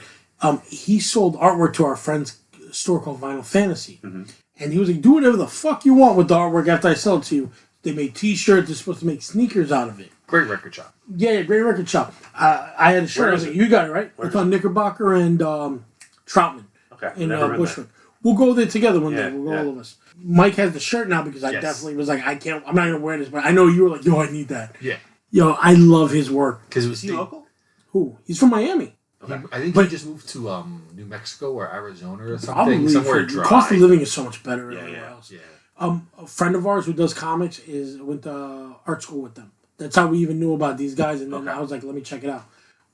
He sold artwork to our friend's store called Vinyl Fantasy, and he was like, "Do whatever the fuck you want with the artwork after I sell it to you." They made T-shirts. They're supposed to make sneakers out of it. Great record shop. Yeah, great record shop. I had a shirt. Where I was is like, it? "You got it right." Where It's is on Knickerbocker and Troutman Okay, in never been Bushwick. We'll go there together one Yeah, day. We'll go yeah. all of us. Mike has the shirt now because I Yes. definitely was like, I'm not gonna wear this, but I know you were like, yo, I need that. Yeah, Yo, I love his work. because it was Is he local? Who? He's from Miami. I think But- he just moved to New Mexico or Arizona or something. Probably Somewhere the dry. cost of living is so much better Yeah, everywhere yeah, else. Yeah. A friend of ours who does comics went to art school with them. That's how we even knew about these guys. And then Okay. I was like, let me check it out.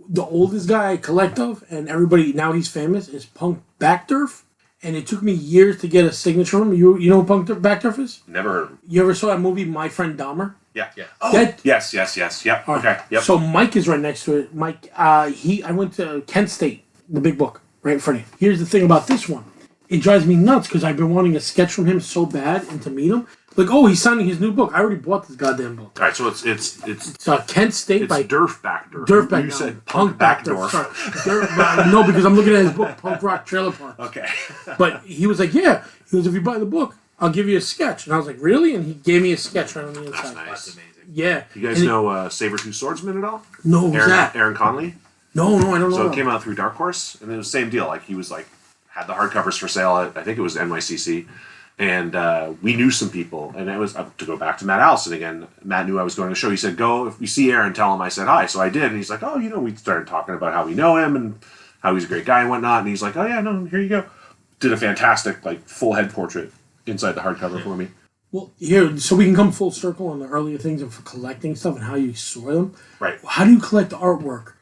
The oldest guy I collect of, and everybody now he's famous, is Punk Backdurf. And it took me years to get a signature from him. You know who Punk Backdurf is? Never heard of him. You ever saw that movie My Friend Dahmer? Yeah. Yeah. Oh, That- yes. Yep. All right. Okay. Yep. So Mike is right next to it. Mike, I went to Kent State, the big book, right in front of you. Here's the thing about this one. It drives me nuts because I've been wanting a sketch from him so bad and to meet him. Like, oh, he's signing his new book. I already bought this goddamn book. All right. So it's It's Kent State by Durf Backdorf. Durf Back. You no, said Punk Backdorf. Sorry. No, because I'm looking at his book, Punk Rock Trailer Park. Okay. But he was like, yeah. He goes, if you buy the book, I'll give you a sketch. And I was like, really? And he gave me a sketch right on the inside. Nice. That's amazing. Yeah. You guys And know Sabertooth Swordsman at all? No, who's Aaron, that? Aaron Conley. No, I don't know. So it came out through Dark Horse, and it was the same deal. Like he was like had the hardcovers for sale at I think it was NYCC, and we knew some people. And it was to go back to Matt Allison again. Matt knew I was going to the show. He said, "Go if you see Aaron, tell him I said hi." So I did, and he's like, "Oh, we started talking about how we know him and how he's a great guy and whatnot." And he's like, "Oh yeah, no, here you go." Did a fantastic like full head portrait inside the hardcover for me. Well, here, so we can come full circle on the earlier things of collecting stuff and how you saw them. Right. How do you collect artwork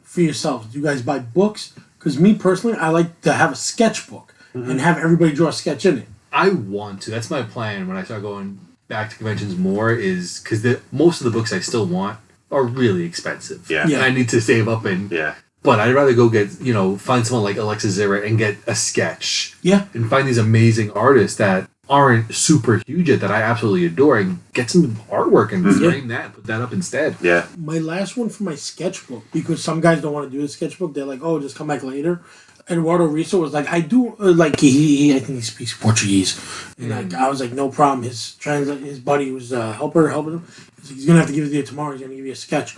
for yourselves? Do you guys buy books? Because me personally, I like to have a sketchbook and have everybody draw a sketch in it. I want to. That's my plan when I start going back to conventions more is because most of the books I still want are really expensive. Yeah. And I need to save up and. Yeah. But I'd rather go get, find someone like Alexis Ziritt and get a sketch. Yeah. And find these amazing artists that aren't super huge yet that I absolutely adore and get some artwork and frame that and put that up instead. Yeah. My last one for my sketchbook, because some guys don't want to do the sketchbook. They're like, oh, just come back later. Eduardo Riso was like, I do, like, I think he speaks Portuguese. And like, I was like, no problem. His buddy was helping him. He's going to have to give it to you tomorrow. He's going to give you a sketch.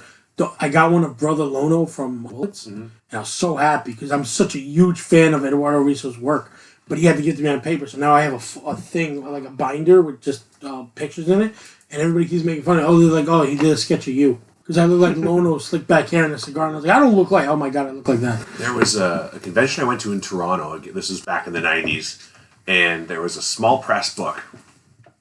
I got one of Brother Lono from Hotz, and I was so happy because I'm such a huge fan of Eduardo Riso's work. But he had to give it to me on paper, so now I have a thing, like a binder with just pictures in it, and everybody keeps making fun of it. Oh, they're like, oh, he did a sketch of you. Because I look like Lono, slick back hair and a cigar, and I was like, I don't look like, oh my god, I look like that. There was a convention I went to in Toronto, this was back in the 90s, and there was a small press book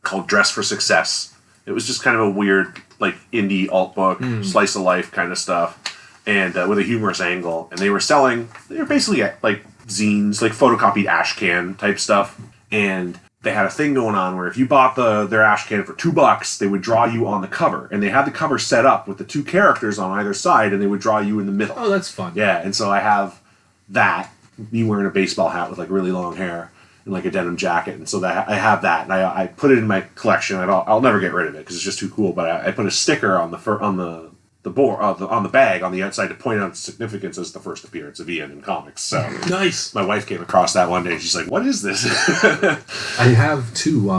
called Dress for Success. It was just kind of a weird, like, indie alt book, slice of life kind of stuff, and with a humorous angle. And they were basically like zines, like photocopied ash can type stuff. And they had a thing going on where if you bought their ash can for $2, they would draw you on the cover. And they had the cover set up with the two characters on either side, and they would draw you in the middle. Oh, that's fun. Yeah, and so I have that, me wearing a baseball hat with like really long hair and like a denim jacket, and so that I have that, and I put it in my collection. I'll never get rid of it because it's just too cool. But I put a sticker on the board on the bag on the outside to point out its significance as the first appearance of Ian in comics. So Nice. my wife came across that one day, and she's like, "What is this?" I have two.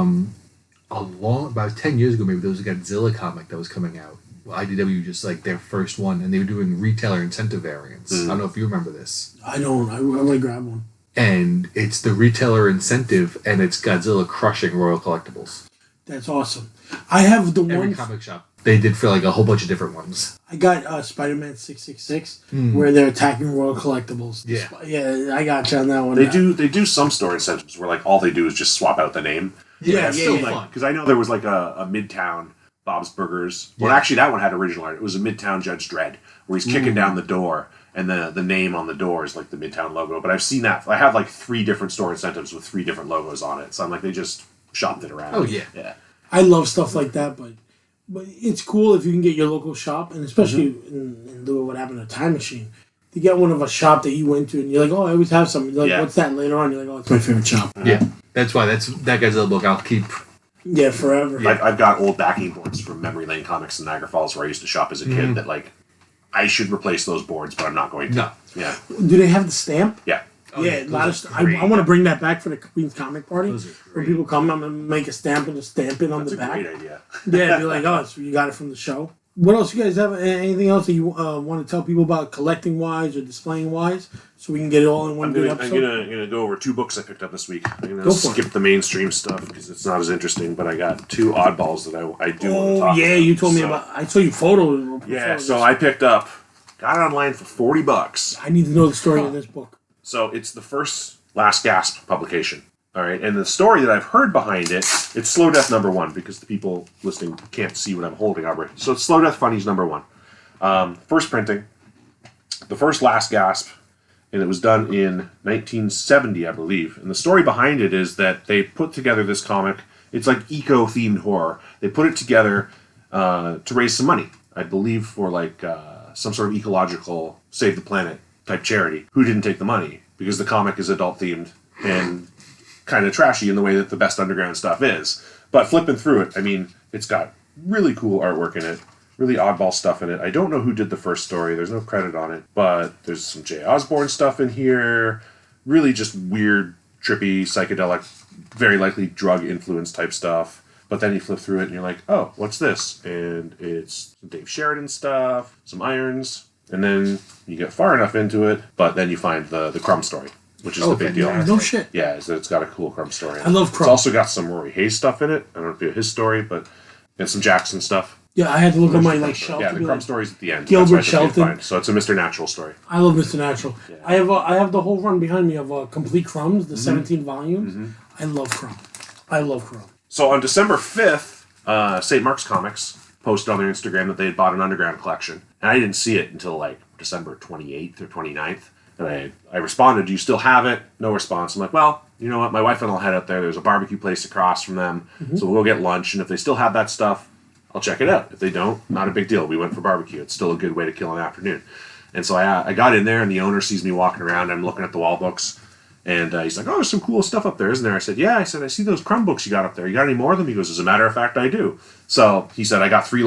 About 10 years ago, maybe there was a Godzilla comic that was coming out. IDW just like their first one, and they were doing retailer incentive variants. I don't know if you remember this. I don't. I want to grab one. And it's the retailer incentive, and it's Godzilla crushing Royal Collectibles. That's awesome. I have the Every one comic shop they did for like a whole bunch of different ones. I got Spider-Man 666 where they're attacking Royal Collectibles. Yeah. Yeah, I got you on that one. They do some store incentives where like all they do is just swap out the name. Yeah, it's yeah, still yeah. fun. Because I know there was like a Midtown Bob's Burgers. Well, actually, that one had original art. It was a Midtown Judge Dredd, where he's kicking down the door, and the name on the door is like the Midtown logo. But I've seen that. I have like 3 different store incentives with 3 different logos on it. So I'm like, they just shopped it around. Oh, yeah. Yeah. I love stuff like that, but it's cool if you can get your local shop, and especially in lieu of what happened to Time Machine, to get one of a shop that you went to, and you're like, oh, I always have something. You're like, what's that? Later on, you're like, oh, it's my favorite shop. Yeah, that's why that Godzilla book I'll keep. Yeah, forever. Yeah. I've got old backing boards from Memory Lane Comics in Niagara Falls where I used to shop as a kid that like I should replace those boards, but I'm not going to. No. Yeah. Do they have the stamp? Yeah. Oh, yeah, a lot of I great. want to bring that back for the Queen's Comic Party. Those are When great. people come, I'm gonna make a stamp and just stamp it on That's the a back. great idea. Yeah, be like, oh, so you got it from the show. What else you guys have? Anything else that you want to tell people about collecting wise or displaying wise, so we can get it all in one I'm good gonna episode? go over 2 books I picked up this week. I'm gonna Go for it. skip the mainstream stuff because it's not as interesting. But I got 2 oddballs that I do want to Oh talk yeah, about. you told me So- about. I saw you photo. Yeah, so I picked up, got it online for $40. I need to know the story of this book. So it's the first Last Gasp publication. All right, and the story that I've heard behind it, it's Slow Death #1 because the people listening can't see what I'm holding, Aubrey. So it's Slow Death Funnies #1. First printing, the first Last Gasp, and it was done in 1970, I believe. And the story behind it is that they put together this comic. It's like eco-themed horror. They put it together to raise some money, I believe, for like some sort of ecological save the planet type charity. Who didn't take the money? Because the comic is adult themed and kind of trashy in the way that the best underground stuff is. But flipping through it, I mean, it's got really cool artwork in it, really oddball stuff in it. I don't know who did the first story. There's no credit on it, but there's some Jay Osborne stuff in here. Really just weird, trippy, psychedelic, very likely drug influence type stuff. But then you flip through it and you're like, oh, what's this? And it's some Dave Sheridan stuff, some irons, and then you get far enough into it, but then you find the Crumb story, which is the big deal. fantastic. No shit. Yeah, it's got a cool Crumb story. I love It's Crumb. also got some Rory Hayes stuff in it. I don't know if you know his story, but and some Jackson stuff. Yeah, I had to look at my like shelf. Yeah, to the be Crumb like, story's at the end. Gilbert That's why I took it Shelton. fine. So it's a Mr. Natural story. I love Mr. Natural. I have the whole run behind me of Complete Crumbs, the 17 volumes. I love Crumb. I love Crumb. So on December 5th, St. Mark's Comics posted on their Instagram that they had bought an underground collection. And I didn't see it until like December 28th or 29th. And I responded, do you still have it? No response. I'm like, well, you know what? My wife and I'll head out there. There's a barbecue place across from them. So we'll go get lunch. And if they still have that stuff, I'll check it out. If they don't, not a big deal. We went for barbecue. It's still a good way to kill an afternoon. And so I got in there, and the owner sees me walking around. I'm looking at the wall books, and he's like, "Oh, there's some cool stuff up there, isn't there?" I said, "Yeah." I said, "I see those crumb books you got up there. You got any more of them?" He goes, "As a matter of fact, I do." So he said, "I got three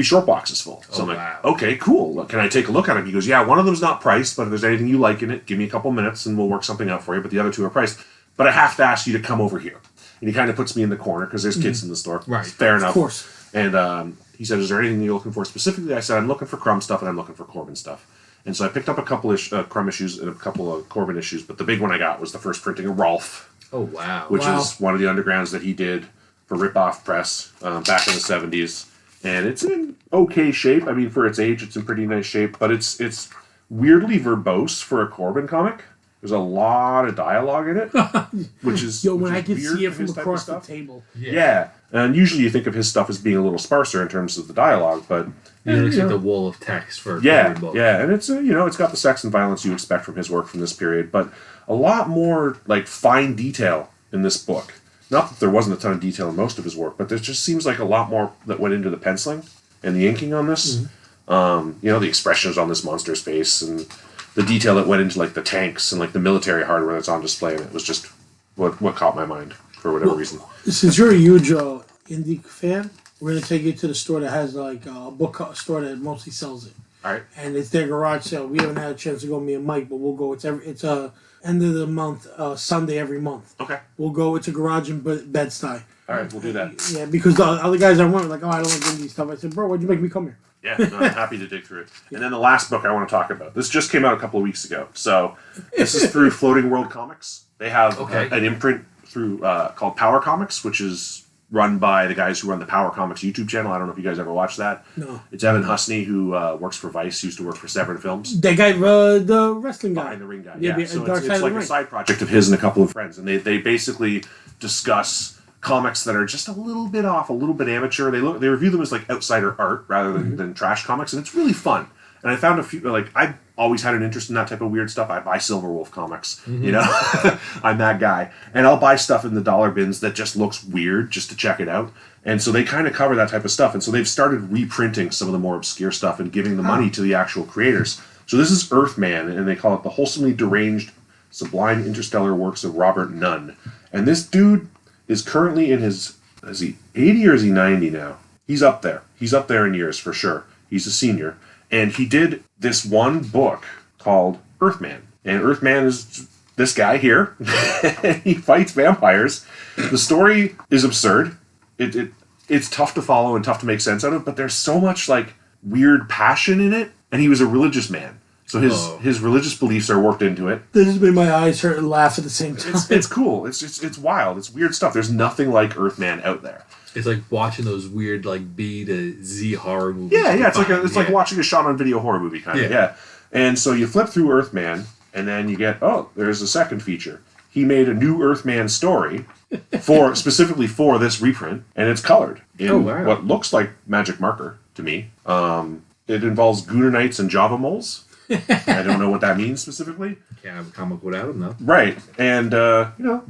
short boxes full." So I'm like, wow. "Okay, cool. Can I take a look at them?" He goes, "Yeah, one of them's not priced, but if there's anything you like in it, give me a couple minutes, and we'll work something out for you. But the other two are priced. But I have to ask you to come over here." And he kind of puts me in the corner because there's kids in the store. Right. Fair enough. Of course. And he said, "Is there anything you're looking for specifically?" I said, "I'm looking for Crumb stuff and I'm looking for Corben stuff." And so I picked up a couple of Crumb issues and a couple of Corben issues, but the big one I got was the first printing of Rowlf, Oh wow. which is one of the undergrounds that he did for Rip-Off Press back in the 70s. And it's in okay shape. I mean, for its age, it's in pretty nice shape, but it's weirdly verbose for a Corben comic. There's a lot of dialogue in it, which is when I is could weird see it for from his type of across the stuff. table. Yeah. And usually you think of his stuff as being a little sparser in terms of the dialogue, but You looks like the wall of text for a yeah, Corben book. yeah, and it's it's got the sex and violence you expect from his work from this period, but a lot more like fine detail in this book. Not that there wasn't a ton of detail in most of his work, but there just seems like a lot more that went into the penciling and the inking on this. The expressions on this monster's face and the detail that went into like the tanks and like the military hardware that's on display, and it was just what caught my mind for whatever reason. Since you're a huge indie fan, we're gonna take you to the store that has like a book store that mostly sells it, All right. and it's their garage sale. We haven't had a chance to go, me and Mike, but we'll go. It's end of the month, Sunday every month. Okay. We'll go. It's a garage in Bed-Stuy. All right, we'll do that. Yeah, because the other guys I went were like, "Oh, I don't like indie stuff." I said, "Bro, why'd you make me come here?" Yeah, no, I'm happy to dig through it. And then the last book I want to talk about. This just came out a couple of weeks ago. So this is through Floating World Comics. They have an imprint through called Power Comics, which is run by the guys who run the Power Comics YouTube channel. I don't know if you guys ever watched that. No. It's Evan Husney, who works for Vice, used to work for Severin Films. That guy, the wrestling guy. Behind the ring guy. Yeah, Yeah, so Dark it's Side of the like a Ring. side project of his and a couple of friends. And they basically discuss comics that are just a little bit off, a little bit amateur. They review them as like outsider art rather than trash comics, and it's really fun. And I found a few, like, I've always had an interest in that type of weird stuff. I buy Silverwolf comics, I'm that guy. And I'll buy stuff in the dollar bins that just looks weird just to check it out. And so they kind of cover that type of stuff. And so they've started reprinting some of the more obscure stuff and giving the money to the actual creators. So this is Earthman, and they call it the wholesomely deranged, sublime interstellar works of Robert Nunn. And this dude is currently in his, is he 80 or is he 90 now? He's up there. He's up there in years for sure. He's a senior. And he did this one book called Earthman. And Earthman is this guy here. He fights vampires. The story is absurd. It's tough to follow and tough to make sense out of, but there's so much like weird passion in it. And he was a religious man. So his religious beliefs are worked into it. This has made my eyes hurt and laugh at the same time. It's cool. It's wild. It's weird stuff. There's nothing like Earthman out there. It's like watching those weird like B to Z horror movies. Yeah. It's like watching a shot on video horror movie kind of. Yeah. And so you flip through Earthman, and then you get there's a second feature. He made a new Earthman story specifically for this reprint, and it's colored in what looks like magic marker to me. It involves Gooner Knights and Java moles. I don't know what that means specifically. Can't have a comic without him, though. Right. And,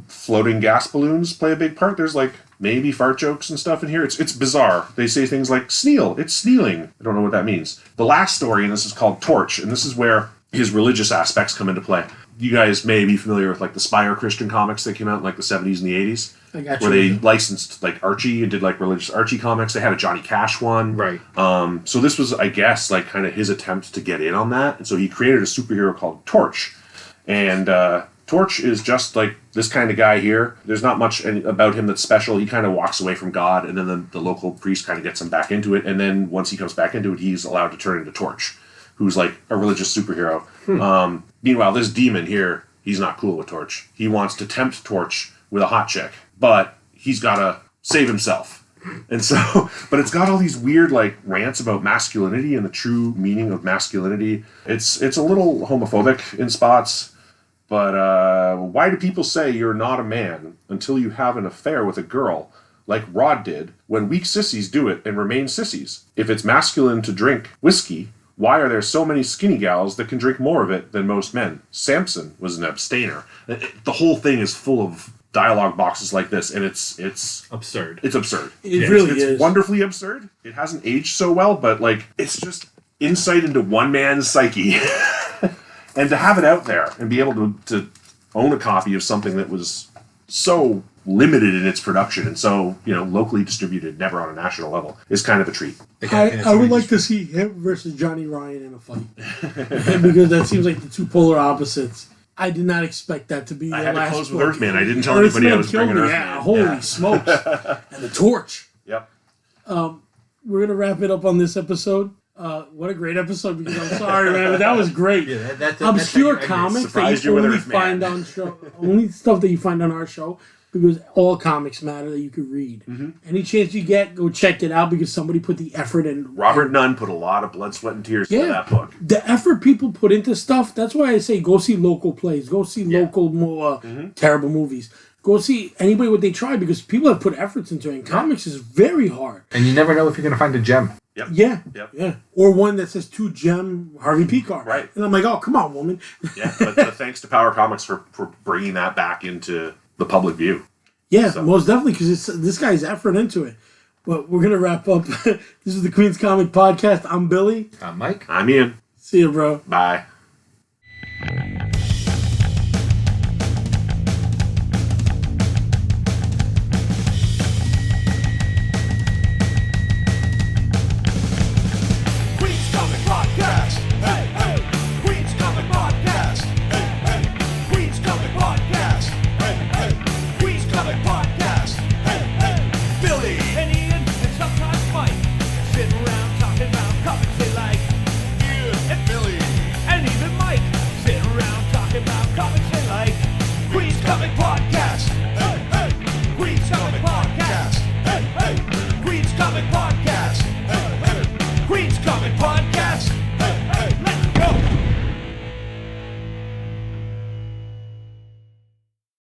floating gas balloons play a big part. There's, like, maybe fart jokes and stuff in here. It's bizarre. They say things like, Sneal, it's snealing. I don't know what that means. The last story, and this is called Torch, and this is where his religious aspects come into play. You guys may be familiar with, like, the Spire Christian comics that came out in, like, the 70s and the 80s. I got you. Where they licensed, like, Archie and did, like, religious Archie comics. They had a Johnny Cash one. Right. So this was, I guess, like, kind of his attempt to get in on that. And so he created a superhero called Torch. And Torch is just, like, this kind of guy here. There's not much about him that's special. He kind of walks away from God, and then the local priest kind of gets him back into it. And then once he comes back into it, he's allowed to turn into Torch, who's, like, a religious superhero. Meanwhile, this demon here, he's not cool with Torch. He wants to tempt Torch with a hot chick, but he's got to save himself. And so, but it's got all these weird, like, rants about masculinity and the true meaning of masculinity. It's a little homophobic in spots, but why do people say you're not a man until you have an affair with a girl, like Rod did, when weak sissies do it and remain sissies? If it's masculine to drink whiskey, why are there so many skinny gals that can drink more of it than most men? Samson was an abstainer. The whole thing is full of dialogue boxes like this, and it's Absurd. It's absurd. It really it's is. wonderfully absurd. It hasn't aged so well, but like it's just insight into one man's psyche, and to have it out there and be able to own a copy of something that was so limited in its production and so locally distributed, never on a national level, is kind of a treat. I would like to see him versus Johnny Ryan in a fight because that seems like the two polar opposites. I did not expect that to be the I had to last close with book. Earthman. I didn't tell anybody I was killed bringing me. Earthman. Yeah, holy smokes! And the torch. Yep. We're gonna wrap it up on this episode. What a great episode! Because I'm sorry, man, but that was great. Yeah, that's Obscure comics that Surprised you you with only Earthman. find on show, only stuff that you find on our show. Because all comics matter that you could read. Mm-hmm. Any chance you get, go check it out because somebody put the effort in. Robert Nunn put a lot of blood, sweat, and tears into that book. The effort people put into stuff, that's why I say go see local plays. Go see local terrible movies. Go see anybody what they try because people have put efforts into it. And comics is very hard. And you never know if you're going to find a gem. Yep. Yeah. Yep. Yeah. Or one that says 2 gem Harvey Peacock. Right. And I'm like, oh, come on, woman. Yeah, but thanks to Power Comics for bringing that back into the public view. Yeah, So. most definitely, because this guy's effort into it. But we're going to wrap up. This is the Queen's Comic Podcast. I'm Billy. I'm Mike. I'm Ian. See you, bro. Bye. Queen's Comic Podcast. Hey, hey. Queen's Comic Podcast. Hey, hey. Queen's Comic Podcast. Hey, hey. Queen's Comic Podcast. Hey, hey. Billy and Ian and sometimes Mike sit around talking about comics they like. Ian and Billy and even Mike sit around talking about comics they like. Queen's Comic Podcast. Hey, hey. Queen's Comic Podcast. Hey, hey. Queen's Comic Podcast. Hey, hey. Queen's Comic Podcast. Hey, hey.